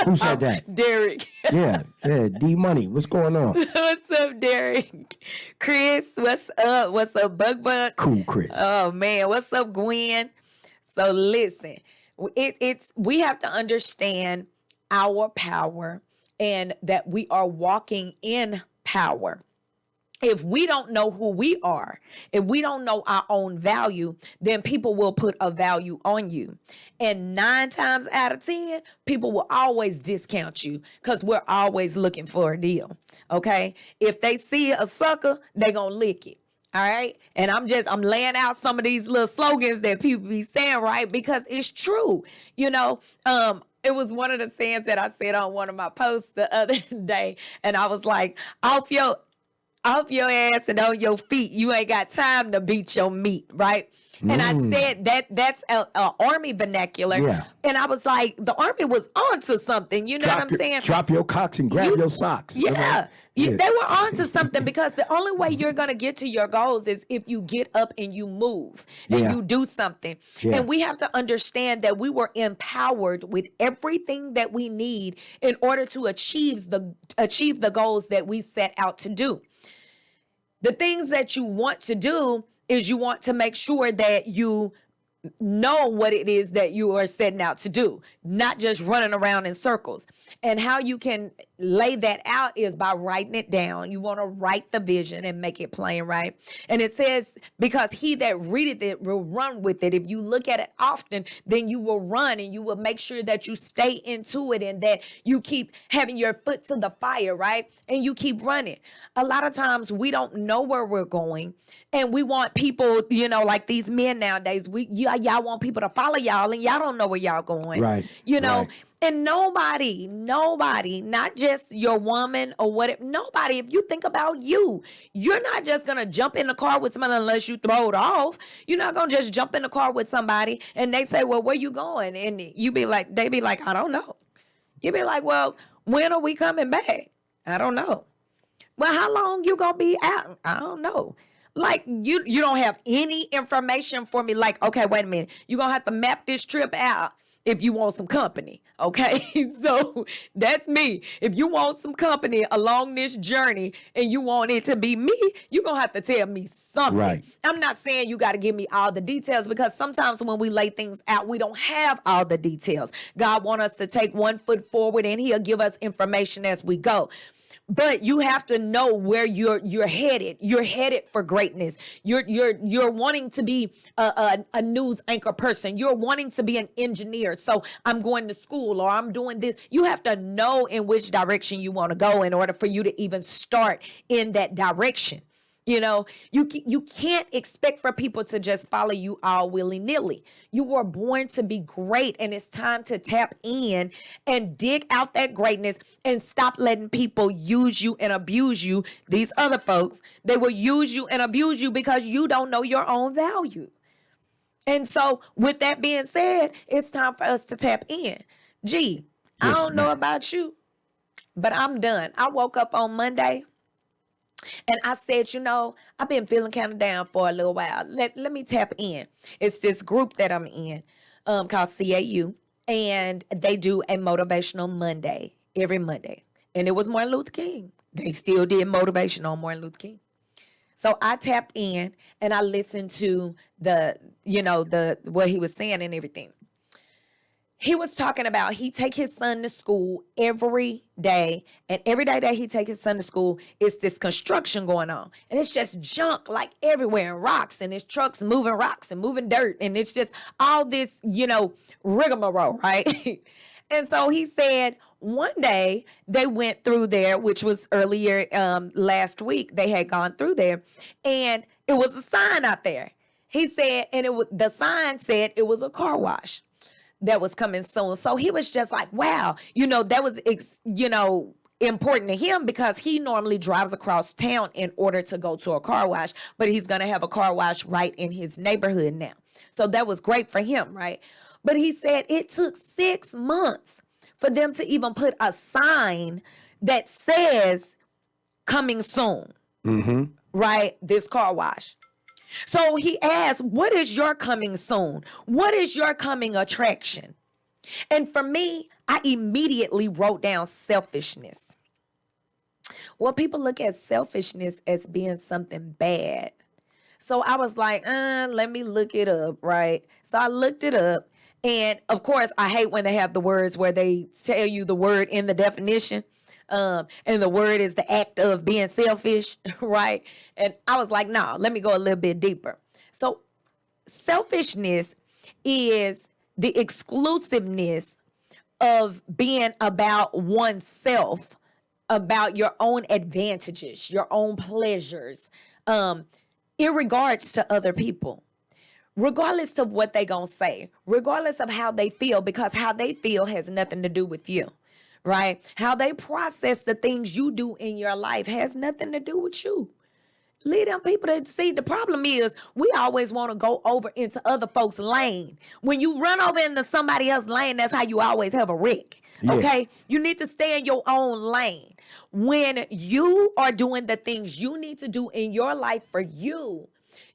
Who said that? Derek. Yeah, D-Money. What's going on? What's up, Derek? Chris, what's up? What's up, Bug? Cool, Chris. Oh, man. What's up, Gwen? So listen, we have to understand our power and that we are walking in power. If we don't know who we are, if we don't know our own value, then people will put a value on you. And 9 times out of 10, people will always discount you because we're always looking for a deal. Okay. If they see a sucker, they're going to lick it. All right. And I'm laying out some of these little slogans that people be saying, right? Because it's true. it was one of the sayings that I said on one of my posts the other day. And I was like, off your ass and on your feet. You ain't got time to beat your meat, right? And I said that's a army vernacular. Yeah. And I was like, the army was onto something. You know what I'm saying? Drop your cocks and grab your socks. Yeah. They were onto something, because the only way you're going to get to your goals is if you get up and you move and you do something. Yeah. And we have to understand that we were empowered with everything that we need in order to achieve the goals that we set out to do. The things that you want to do is you want to make sure that you know what it is that you are setting out to do, not just running around in circles. And how you can lay that out is by writing it down. You want to write the vision and make it plain, right? And it says, because he that readeth it will run with it. If you look at it often, then you will run, and you will make sure that you stay into it and that you keep having your foot to the fire, right? And you keep running. A lot of times we don't know where we're going, and we want people, like these men nowadays, y'all want people to follow y'all, and y'all don't know where y'all going. Right. Right. And nobody, not just your woman or whatever, nobody, if you think about you're not just going to jump in the car with somebody unless you throw it off. You're not going to just jump in the car with somebody and they say, well, where you going? And they be like, I don't know. You be like, well, when are we coming back? I don't know. Well, how long you going to be out? I don't know. Like, you don't have any information for me. Like, okay, wait a minute. You're going to have to map this trip out if you want some company, okay? So that's me. If you want some company along this journey and you want it to be me, you're going to have to tell me something. Right. I'm not saying you got to give me all the details, because sometimes when we lay things out, we don't have all the details. God wants us to take one foot forward, and he'll give us information as we go. But you have to know where you're headed. You're headed for greatness. You're wanting to be a news anchor person. You're wanting to be an engineer. So I'm going to school, or I'm doing this. You have to know in which direction you want to go in order for you to even start in that direction. You can't expect for people to just follow you all willy-nilly. You were born to be great, and it's time to tap in and dig out that greatness and stop letting people use you and abuse you. These other folks, they will use you and abuse you because you don't know your own value. And so with that being said, it's time for us to tap in. I don't know about you, but I'm done. I woke up on Monday, and I said, I've been feeling kind of down for a little while. Let me tap in. It's this group that I'm in called CAU, and they do a motivational Monday every Monday. And it was Martin Luther King. They still did motivation on Martin Luther King. So I tapped in and I listened to what he was saying and everything. He was talking about he take his son to school every day, and every day that he take his son to school, it's this construction going on, and it's just junk like everywhere, and rocks, and his trucks moving rocks and moving dirt, and it's just all this, rigmarole, right? And so he said one day they went through there, which was earlier last week. They had gone through there, and it was a sign out there. He said, and the sign said it was a car wash that was coming soon. So he was just like, wow, that was, important to him, because he normally drives across town in order to go to a car wash, but he's going to have a car wash right in his neighborhood now. So that was great for him, right? But he said it took 6 months for them to even put a sign that says coming soon, right? This car wash. So he asked, what is your coming soon? What is your coming attraction? And for me, I immediately wrote down selfishness. Well, people look at selfishness as being something bad. So I was like, let me look it up, right? So I looked it up. And of course, I hate when they have the words where they tell you the word in the definition. And the word is the act of being selfish, right? And I was like, no, let me go a little bit deeper. So selfishness is the exclusiveness of being about oneself, about your own advantages, your own pleasures, in regards to other people. regardless of what they gonna say, regardless of how they feel, because how they feel has nothing to do with you, right? How they process the things you do in your life has nothing to do with you. Leave them people to see. The problem is we always want to go over into other folks' lane. When you run over into somebody else's lane, that's how you always have a wreck. Yeah. Okay? You need to stay in your own lane. When you are doing the things you need to do in your life for you,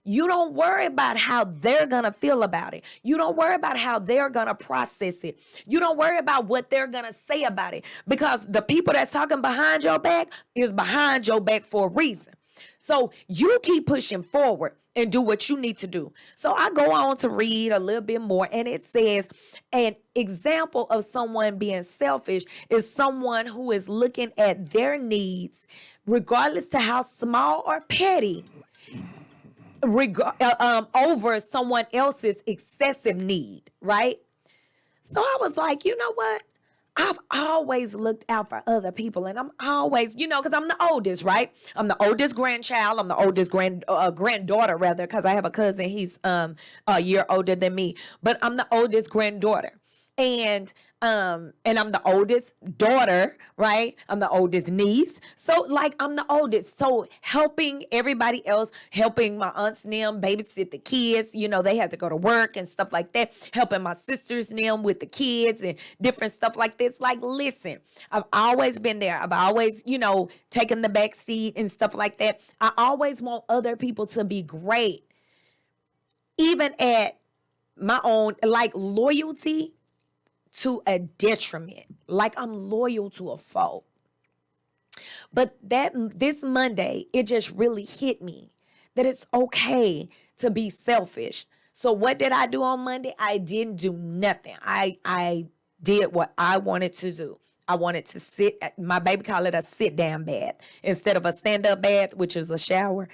you don't worry about how they're going to feel about it. You don't worry about how they're going to process it. You don't worry about what they're going to say about it, because the people that's talking behind your back is behind your back for a reason. So you keep pushing forward and do what you need to do. So I go on to read a little bit more, and it says an example of someone being selfish is someone who is looking at their needs, regardless to how small or petty, over someone else's excessive need, right? So I was like, you know what? I've always looked out for other people, and I'm always, because I'm the oldest, right? I'm the oldest grandchild. I'm the oldest granddaughter, rather, because I have a cousin. He's a year older than me, but I'm the oldest granddaughter. And I'm the oldest daughter, right? I'm the oldest niece. So I'm the oldest. So helping everybody else, helping my aunts and them babysit the kids, they had to go to work and stuff like that. Helping my sisters and them with the kids and different stuff like this. Listen, I've always been there. I've always, taken the back seat and stuff like that. I always want other people to be great. Even at my own, loyalty to a detriment. I'm loyal to a fault. But this Monday, it just really hit me that it's okay to be selfish. So what did I do on Monday? I didn't do nothing. I did what I wanted to do. I wanted to sit, my baby called it a sit down bath instead of a stand up bath, which is a shower.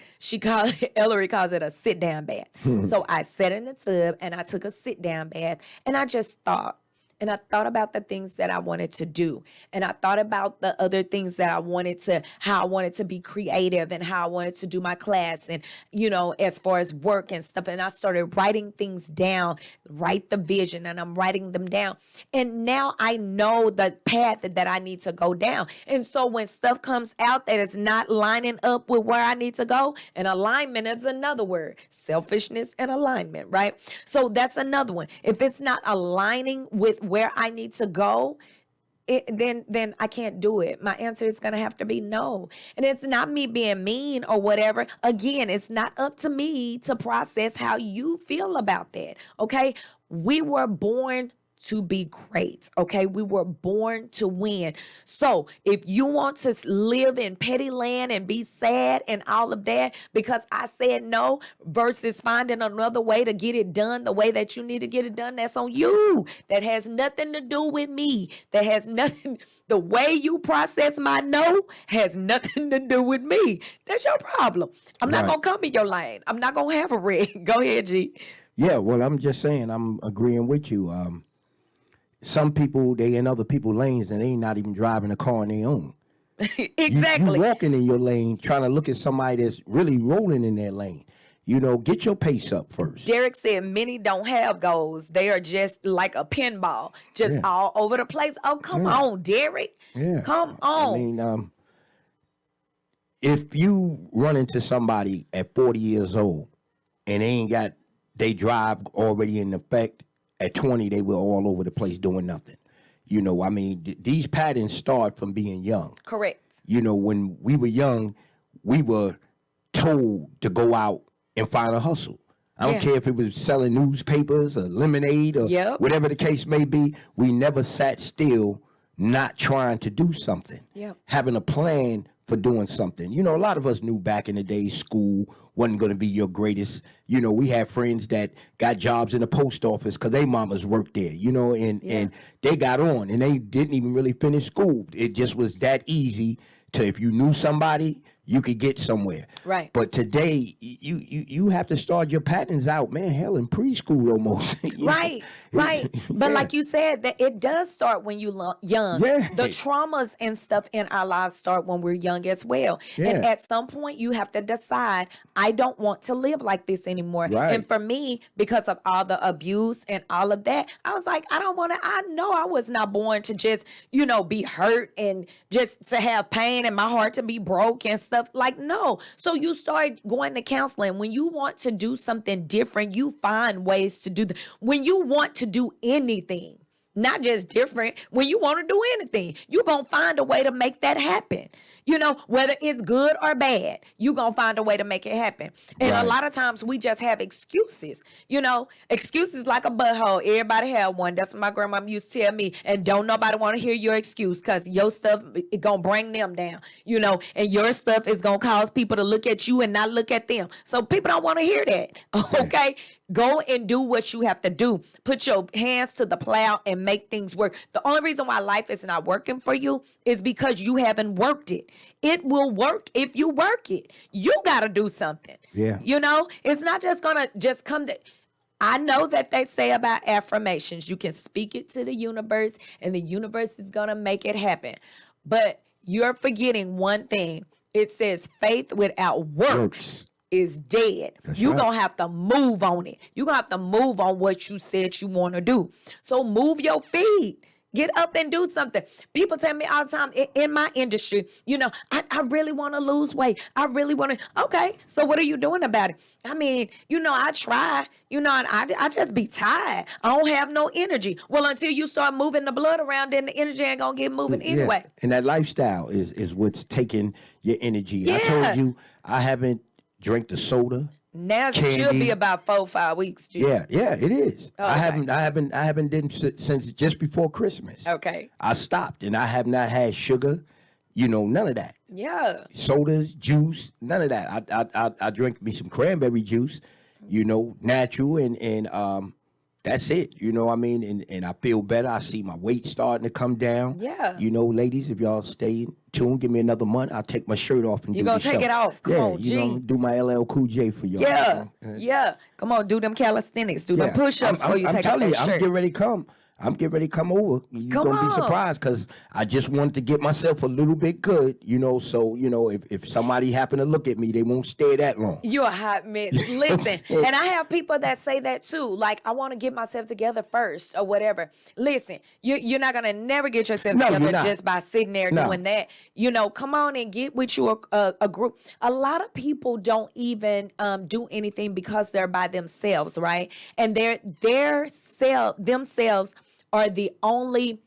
Ellery calls it a sit down bath. So I sat in the tub and I took a sit down bath, and I just thought. And I thought about the things that I wanted to do. And I thought about the other things that how I wanted to be creative and how I wanted to do my class and, as far as work and stuff. And I started writing things down, write the vision, and I'm writing them down. And now I know the path that I need to go down. And so when stuff comes out that is not lining up with where I need to go, and alignment is another word, selfishness and alignment, right? So that's another one. If it's not aligning with where I need to go, then I can't do it. My answer is going to have to be no. And it's not me being mean or whatever. Again, it's not up to me to process how you feel about that. Okay. We were born to be great. Okay. We were born to win. So if you want to live in petty land and be sad and all of that because I said no versus finding another way to get it done the way that you need to get it done, that's on you. That has nothing to do with me. That has nothing. The way you process my no has nothing to do with me. That's your problem. I'm not going to come in your lane. I'm not going to have a rig. Go ahead, G. Yeah. Well, I'm just saying, I'm agreeing with you. Some people, they in other people's lanes and they ain't not even driving a car on their own. Exactly. You walking in your lane trying to look at somebody that's really rolling in their lane. Get your pace up first. Derek said many don't have goals. They are just like a pinball, just all over the place. Oh, come on, Derek. Yeah. Come on. I mean, if you run into somebody at 40 years old and they drive already in effect, at 20, they were all over the place doing nothing. These patterns start from being young. Correct. When we were young, we were told to go out and find a hustle. I don't care if it was selling newspapers or lemonade or whatever the case may be. We never sat still not trying to do something, having a plan for doing something. A lot of us knew back in the day school wasn't going to be your greatest. We had friends that got jobs in the post office because their mamas worked there, and they got on and they didn't even really finish school. It just was that easy to, if you knew somebody, you could get somewhere. Right. But today, you have to start your patterns out, man. Hell, in preschool almost. Right, right. But like you said, that it does start when you young. Yeah. The traumas and stuff in our lives start when we're young as well. And Yeah. at some point, you have to decide, I don't want to live like this anymore. Right. And for me, because of all the abuse and all of that, I was like, I don't want to. I know I was not born to just, be hurt and just to have pain and my heart to be broke and stuff. Like, no. So you start going to counseling. When you want to do something different, you find ways to do that. When you want to do anything, not just different, when you want to do anything, you're going to find a way to make that happen. Whether it's good or bad, you're going to find a way to make it happen. And Right. a lot of times we just have excuses, excuses like a butthole. Everybody have one. That's what my grandma used to tell me. And don't nobody want to hear your excuse, because your stuff is going to bring them down, and your stuff is going to cause people to look at you and not look at them. So people don't want to hear that. Okay. Go and do what you have to do. Put your hands to the plow and make things work. The only reason why life is not working for you is because you haven't worked it. It will work if you work it. You got to do something. Yeah. It's not just going to just come to. I know that they say about affirmations, you can speak it to the universe and the universe is going to make it happen. But you're forgetting one thing. It says faith without works is dead. You're going to have to move on it. You're going to have to move on what you said you want to do. So move your feet. Get up and do something. People tell me all the time in my industry, I really want to lose weight. I really want to. Okay, so what are you doing about it? I mean, I try, and I just be tired. I don't have no energy. Well, until you start moving the blood around, then the energy ain't going to get moving anyway. And that lifestyle is what's taking your energy. Yeah. I told you I haven't drank the soda. Now it should candy. be about 4-5 weeks. G. Yeah, it is. Oh, I okay. haven't done since just before Christmas. Okay. I stopped, and I have not had sugar, none of that. Yeah. Sodas, juice, none of that. I drink me some cranberry juice, natural, and that's it. And I feel better. I see my weight starting to come down. Yeah. Ladies, if y'all stay tuned, give me another month, I'll take my shirt off and You do gonna the take show. it off? Come on, G. do my LL Cool J for y'all. Yeah. Yeah. Come on, do them calisthenics. Do them push-ups before you I'm take off telling that you, shirt. I'm getting ready to come. I'm getting ready to come over. You're Come going to be on. surprised because I just wanted to get myself a little bit good, so, if somebody happen to look at me, they won't stay that long. You're a hot mess. Listen, and I have people that say that too. Like, I want to get myself together first or whatever. Listen, you're not going to never get yourself No, together you're not. just by sitting there No. doing that. Come on and get with you a group. A lot of people don't even do anything because they're by themselves, right? And themselves are the only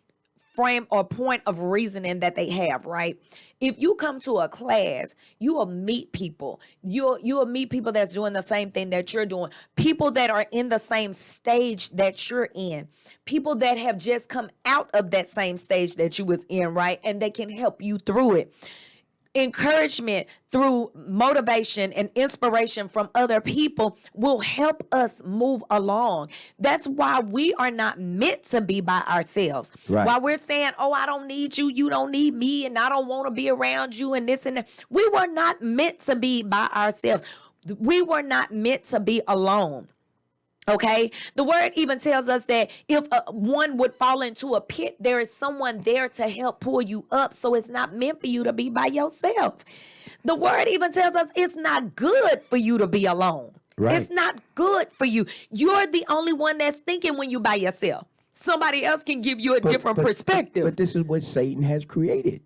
frame or point of reasoning that they have, right? If you come to a class, you will meet people. You will meet people that's doing the same thing that you're doing. People that are in the same stage that you're in. People that have just come out of that same stage that you was in, right? And they can help you through it. Encouragement through motivation and inspiration from other people will help us move along. That's why we are not meant to be by ourselves. Right. While we're saying, oh, I don't need you, you don't need me, and I don't want to be around you and this and that. We were not meant to be by ourselves. We were not meant to be alone. Okay, the word even tells us that if one would fall into a pit, there is someone there to help pull you up. So it's not meant for you to be by yourself. The word even tells us it's not good for you to be alone. Right. It's not good for you. You're the only one that's thinking when you by yourself. Somebody else can give you a different perspective. But this is what Satan has created.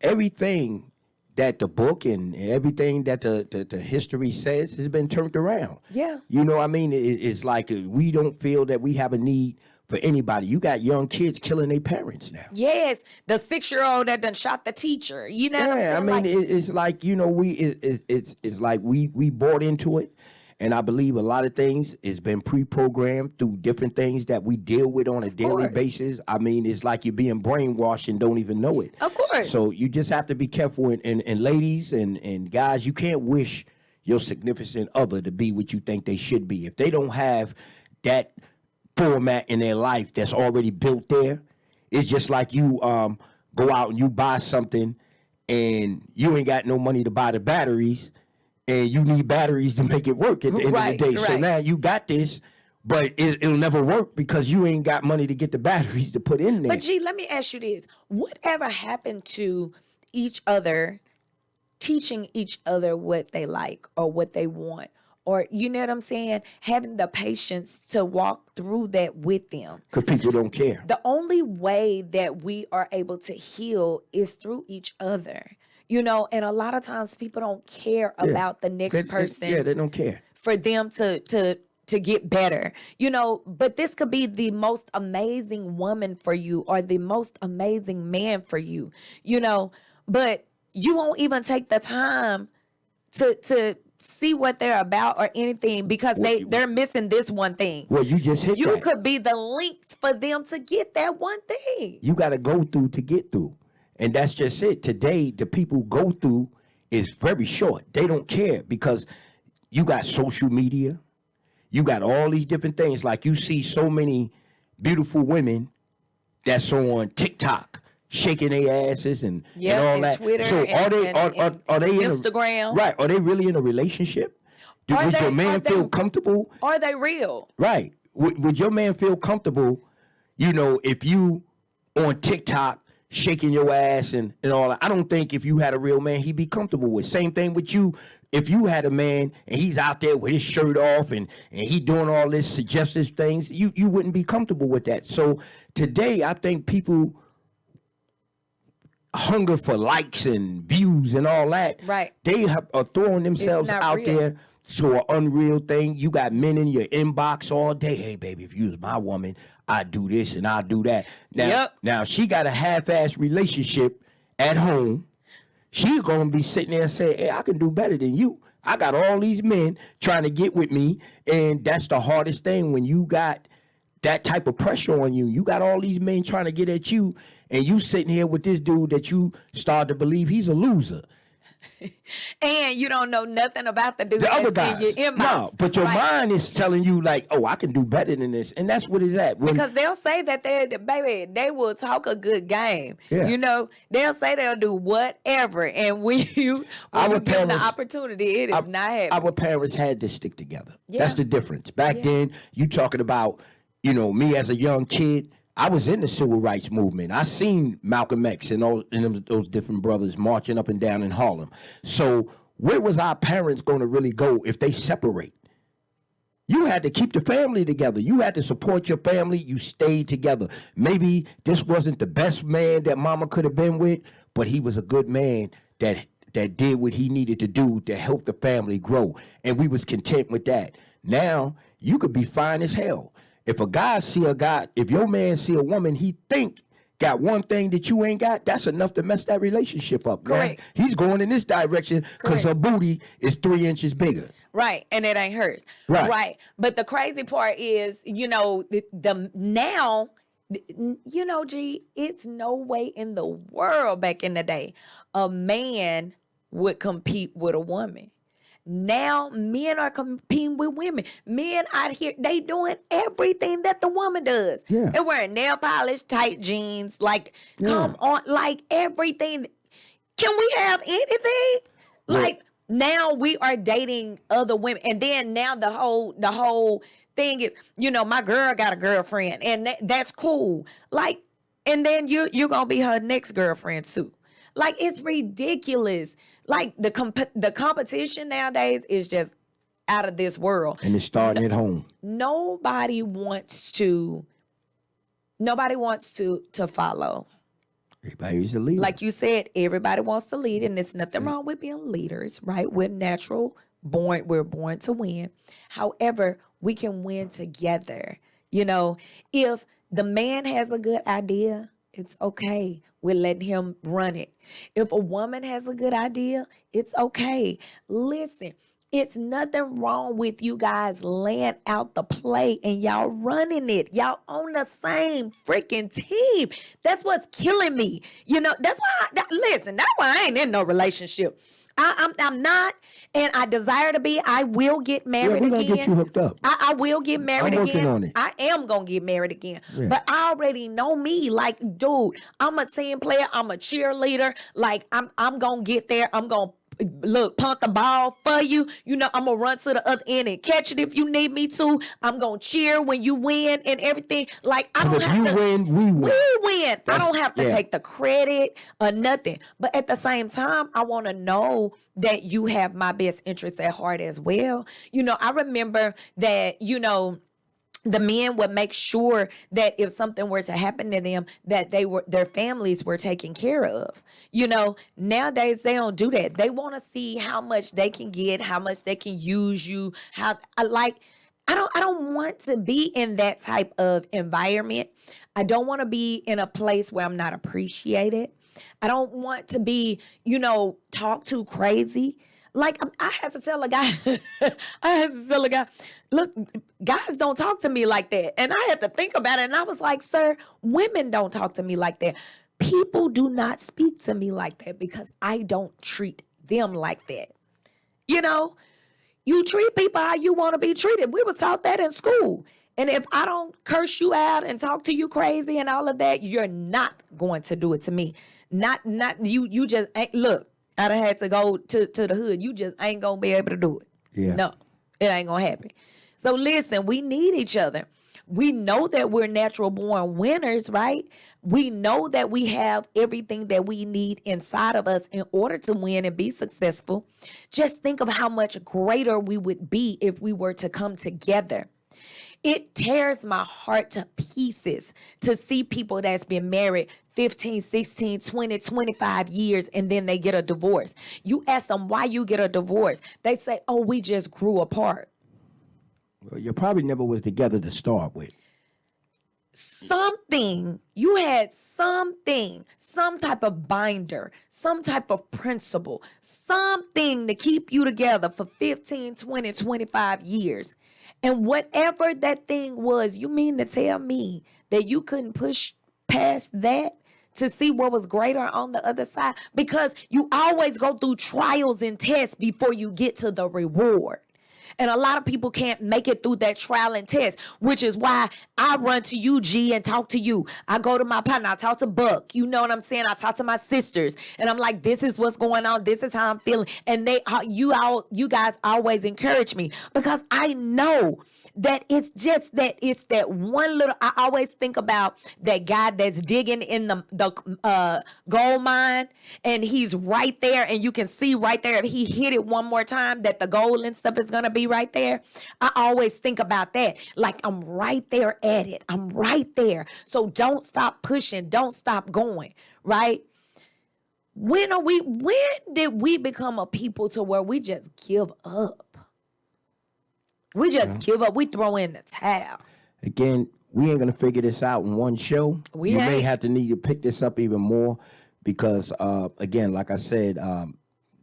Everything that the book and everything that the history says has been turned around. Yeah. It's like we don't feel that we have a need for anybody. You got young kids killing their parents now. Yes, the 6-year-old that done shot the teacher. You know what I'm saying? It's like, it's like we bought into it. And I believe a lot of things has been pre-programmed through different things that we deal with on a daily basis. It's like you're being brainwashed and don't even know it. Of course. So you just have to be careful. And ladies and guys, you can't wish your significant other to be what you think they should be. If they don't have that format in their life that's already built there, it's just like you go out and you buy something and you ain't got no money to buy the batteries, and you need batteries to make it work at the end Right, of the day. So right. now you got this, but it'll never work because you ain't got money to get the batteries to put in there. But G, let me ask you this. Whatever happened to each other, teaching each other what they like or what they want? Or, you know what I'm saying? Having the patience to walk through that with them. Because people don't care. The only way that we are able to heal is through each other. You know, and a lot of times people don't care about the next person They don't care. for them to get better. You know, but this could be the most amazing woman for you or the most amazing man for you. You know, but you won't even take the time to see what they're about or anything because they're missing this one thing. Well, you just hit You that. could be the link for them to get that one thing. You got to go through to get through. And that's just it. Today, the people go through is very short. They don't care because you got social media. You got all these different things. Like you see so many beautiful women that's on TikTok shaking their asses and all that. Twitter so are they in Instagram? Right. Are they really in a relationship? Would your man feel comfortable? Are they real? Right. Would your man feel comfortable, if you on TikTok shaking your ass and all that? I don't think if you had a real man, he'd be comfortable with. Same thing with you. If you had a man and he's out there with his shirt off and he doing all this suggestive things, you wouldn't be comfortable with that. So today, I think people hunger for likes and views and all that. Right. They are throwing themselves out real. there to an unreal thing. You got men in your inbox all day. Hey, baby, if you was my woman, I'd do this and I'd do that. Now she got a half-ass relationship at home. She's going to be sitting there saying, hey, I can do better than you. I got all these men trying to get with me, and that's the hardest thing when you got that type of pressure on you. You got all these men trying to get at you, and you sitting here with this dude that you start to believe he's a loser. And you don't know nothing about the dude The other that's guys. in your inbox. No, but your mind is telling you like, oh, I can do better than this. And that's what it's at. Because they'll say that they will talk a good game. Yeah. You know, they'll say they'll do whatever. And when you give them the opportunity, it is not happening. Our parents had to stick together. Yeah. That's the difference. Back then, you talking about, me as a young kid, I was in the civil rights movement. I seen Malcolm X and those different brothers marching up and down in Harlem. So where was our parents going to really go if they separate? You had to keep the family together. You had to support your family. You stayed together. Maybe this wasn't the best man that mama could have been with, but he was a good man that did what he needed to do to help the family grow. And we was content with that. Now, you could be fine as hell. If if your man see a woman he think got one thing that you ain't got, that's enough to mess that relationship up. Correct. Man. He's going in this direction because her booty is 3 inches bigger. Right, and it ain't hers. Right. But the crazy part is, now, G, it's no way in the world back in the day a man would compete with a woman. Now men are competing with women. Men out here, they doing everything that the woman does. Yeah. They're wearing nail polish, tight jeans, come on, like everything. Can we have anything? Like now we are dating other women. And then now the whole thing is, my girl got a girlfriend and that's cool. Like, and then you're going to be her next girlfriend too. Like, it's ridiculous. Like, the competition nowadays is just out of this world. And it's starting at home. Nobody wants to follow. Everybody's a leader. Like you said, everybody wants to lead, and there's nothing wrong with being leaders, right? We're born to win. However, we can win together. If the man has a good idea, it's okay. We're letting him run it. If a woman has a good idea, it's okay. Listen, it's nothing wrong with you guys laying out the play and y'all running it. Y'all on the same freaking team. That's what's killing me. That's why, that's why I ain't in no relationship. I'm not, and I desire to be. I will get Yeah, married we're gonna again. get you hooked up. I will get married I'm working again. on it. I am gonna get married again. Yeah. But I already know me. Like, dude, I'm a team player. I'm a cheerleader. Like, I'm gonna get there. I'm gonna punt the ball for you. You know, I'm gonna run to the other end and catch it if you need me to. I'm gonna cheer when you win and everything. Like, I And don't if have you to win, we win. we win. I don't have to yeah. take the credit or nothing. But at the same time, I want to know that you have my best interests at heart as well. You know, I remember that, you know, the men would make sure that if something were to happen to them, that their families were taken care of. You know, nowadays they don't do that. They want to see how much they can get, how much they can use you. I don't want to be in that type of environment. I don't want to be in a place where I'm not appreciated. I don't want to be, you know, talked to crazy. Like, I had to tell a guy, look, guys don't talk to me like that. And I had to think about it. And I was like, sir, women don't talk to me like that. People do not speak to me like that because I don't treat them like that. You know, you treat people how you want to be treated. We were taught that in school. And if I don't curse you out and talk to you crazy and all of that, you're not going to do it to me. Not you just ain't, look. I done had to go to the hood. You just ain't gonna be able to do it. Yeah. No, it ain't gonna happen. So listen, we need each other. We know that we're natural born winners, right? We know that we have everything that we need inside of us in order to win and be successful. Just think of how much greater we would be if we were to come together. It tears my heart to pieces to see people that's been married 15, 16, 20, 25 years and then they get a divorce. You ask them why you get a divorce. They say, oh, we just grew apart. Well, you probably never was together to start with. You had something, some type of binder, some type of principle, something to keep you together for 15, 20, 25 years. And whatever that thing was, you mean to tell me that you couldn't push past that to see what was greater on the other side? Because you always go through trials and tests before you get to the reward. And a lot of people can't make it through that trial and test, which is why I run to you, G, and talk to you. I go to my partner, I talk to Buck. You know what I'm saying? I talk to my sisters, and I'm like, this is what's going on. This is how I'm feeling. And you guys always encourage me because I know that it's that one little. I always think about that guy that's digging in the gold mine, and he's right there, and you can see right there if he hit it one more time that the gold and stuff is gonna be right there. I always think about that, like I'm right there at it. I'm right there. So don't stop pushing. Don't stop going. Right? When did we become a people to where we just give up? We just give up. We throw in the towel. Again, we ain't gonna figure this out in one show. We you ain't. may have to need to pick this up even more because, again, like I said,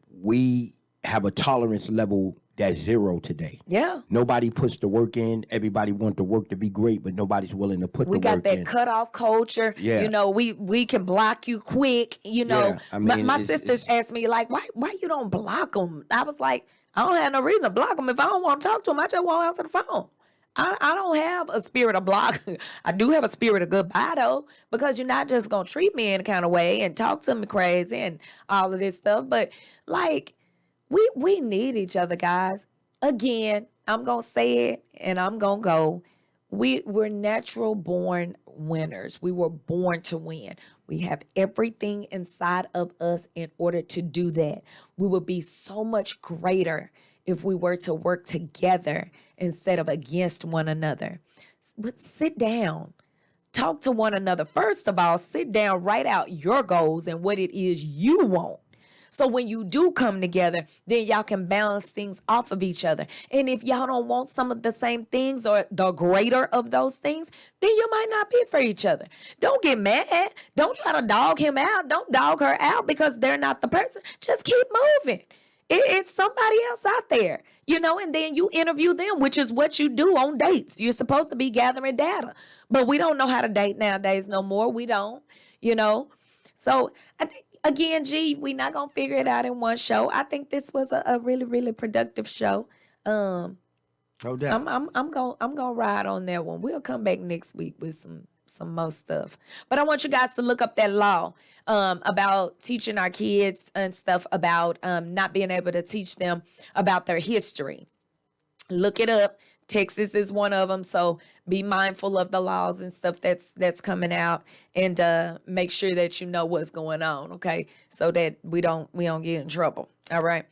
we have a tolerance level that's 0 today. Yeah. Nobody puts the work in. Everybody wants the work to be great, but nobody's willing to put the We work got that in. cutoff culture. Yeah. You know, we can block you quick. You know, Yeah, I mean, my it's- sisters asked me like, why you don't block them? I was like, I don't have no reason to block them. If I don't want to talk to them, I just won't answer the phone. I don't have a spirit of block. I do have a spirit of goodbye though, because you're not just gonna treat me in a kind of way and talk to me crazy and all of this stuff. But like, we need each other, guys. Again, I'm gonna say it and I'm gonna go. We're natural born winners. We were born to win. We have everything inside of us in order to do that. We would be so much greater if we were to work together instead of against one another. But sit down, talk to one another. First of all, sit down, write out your goals and what it is you want. So when you do come together, then y'all can balance things off of each other. And if y'all don't want some of the same things or the greater of those things, then you might not be for each other. Don't get mad. Don't try to dog him out. Don't dog her out because they're not the person. Just keep moving. It's somebody else out there, you know, and then you interview them, which is what you do on dates. You're supposed to be gathering data, but we don't know how to date nowadays no more. We don't, you know. So I think, Again, G, we not gonna figure it out in one show. I think this was a really, really productive show. Um, No doubt. I'm gonna ride on that one. We'll come back next week with some more stuff. But I want you guys to look up that law about teaching our kids and stuff about not being able to teach them about their history. Look it up. Texas is one of them, so be mindful of the laws and stuff that's coming out, and make sure that you know what's going on, okay? So that we don't get in trouble. All right.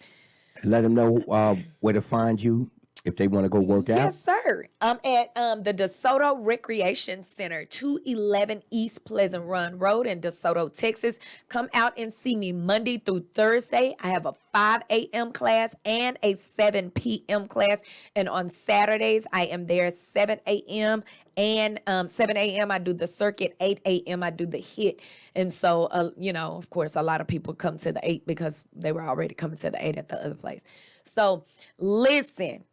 Let them know where to find you if they want to go work out. Yes, sir. I'm at the DeSoto Recreation Center, 211 East Pleasant Run Road in DeSoto, Texas. Come out and see me Monday through Thursday. I have a 5 a.m. class and a 7 p.m. class. And on Saturdays, I am there 7 a.m. and 7 a.m. I do the circuit, 8 a.m. I do the hit. And so, of course, a lot of people come to the 8 because they were already coming to the 8 at the other place. So listen.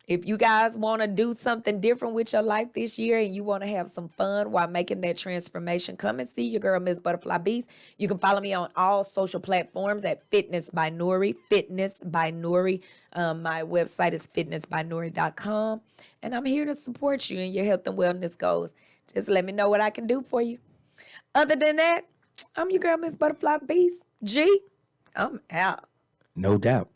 If you guys want to do something different with your life this year and you want to have some fun while making that transformation, come and see your girl, Miss Butterfly Beast. You can follow me on all social platforms at Fitness by Nori, Fitness by Nori. My website is fitnessbynori.com. And I'm here to support you in your health and wellness goals. Just let me know what I can do for you. Other than that, I'm your girl, Miss Butterfly Beast. G, I'm out. No doubt.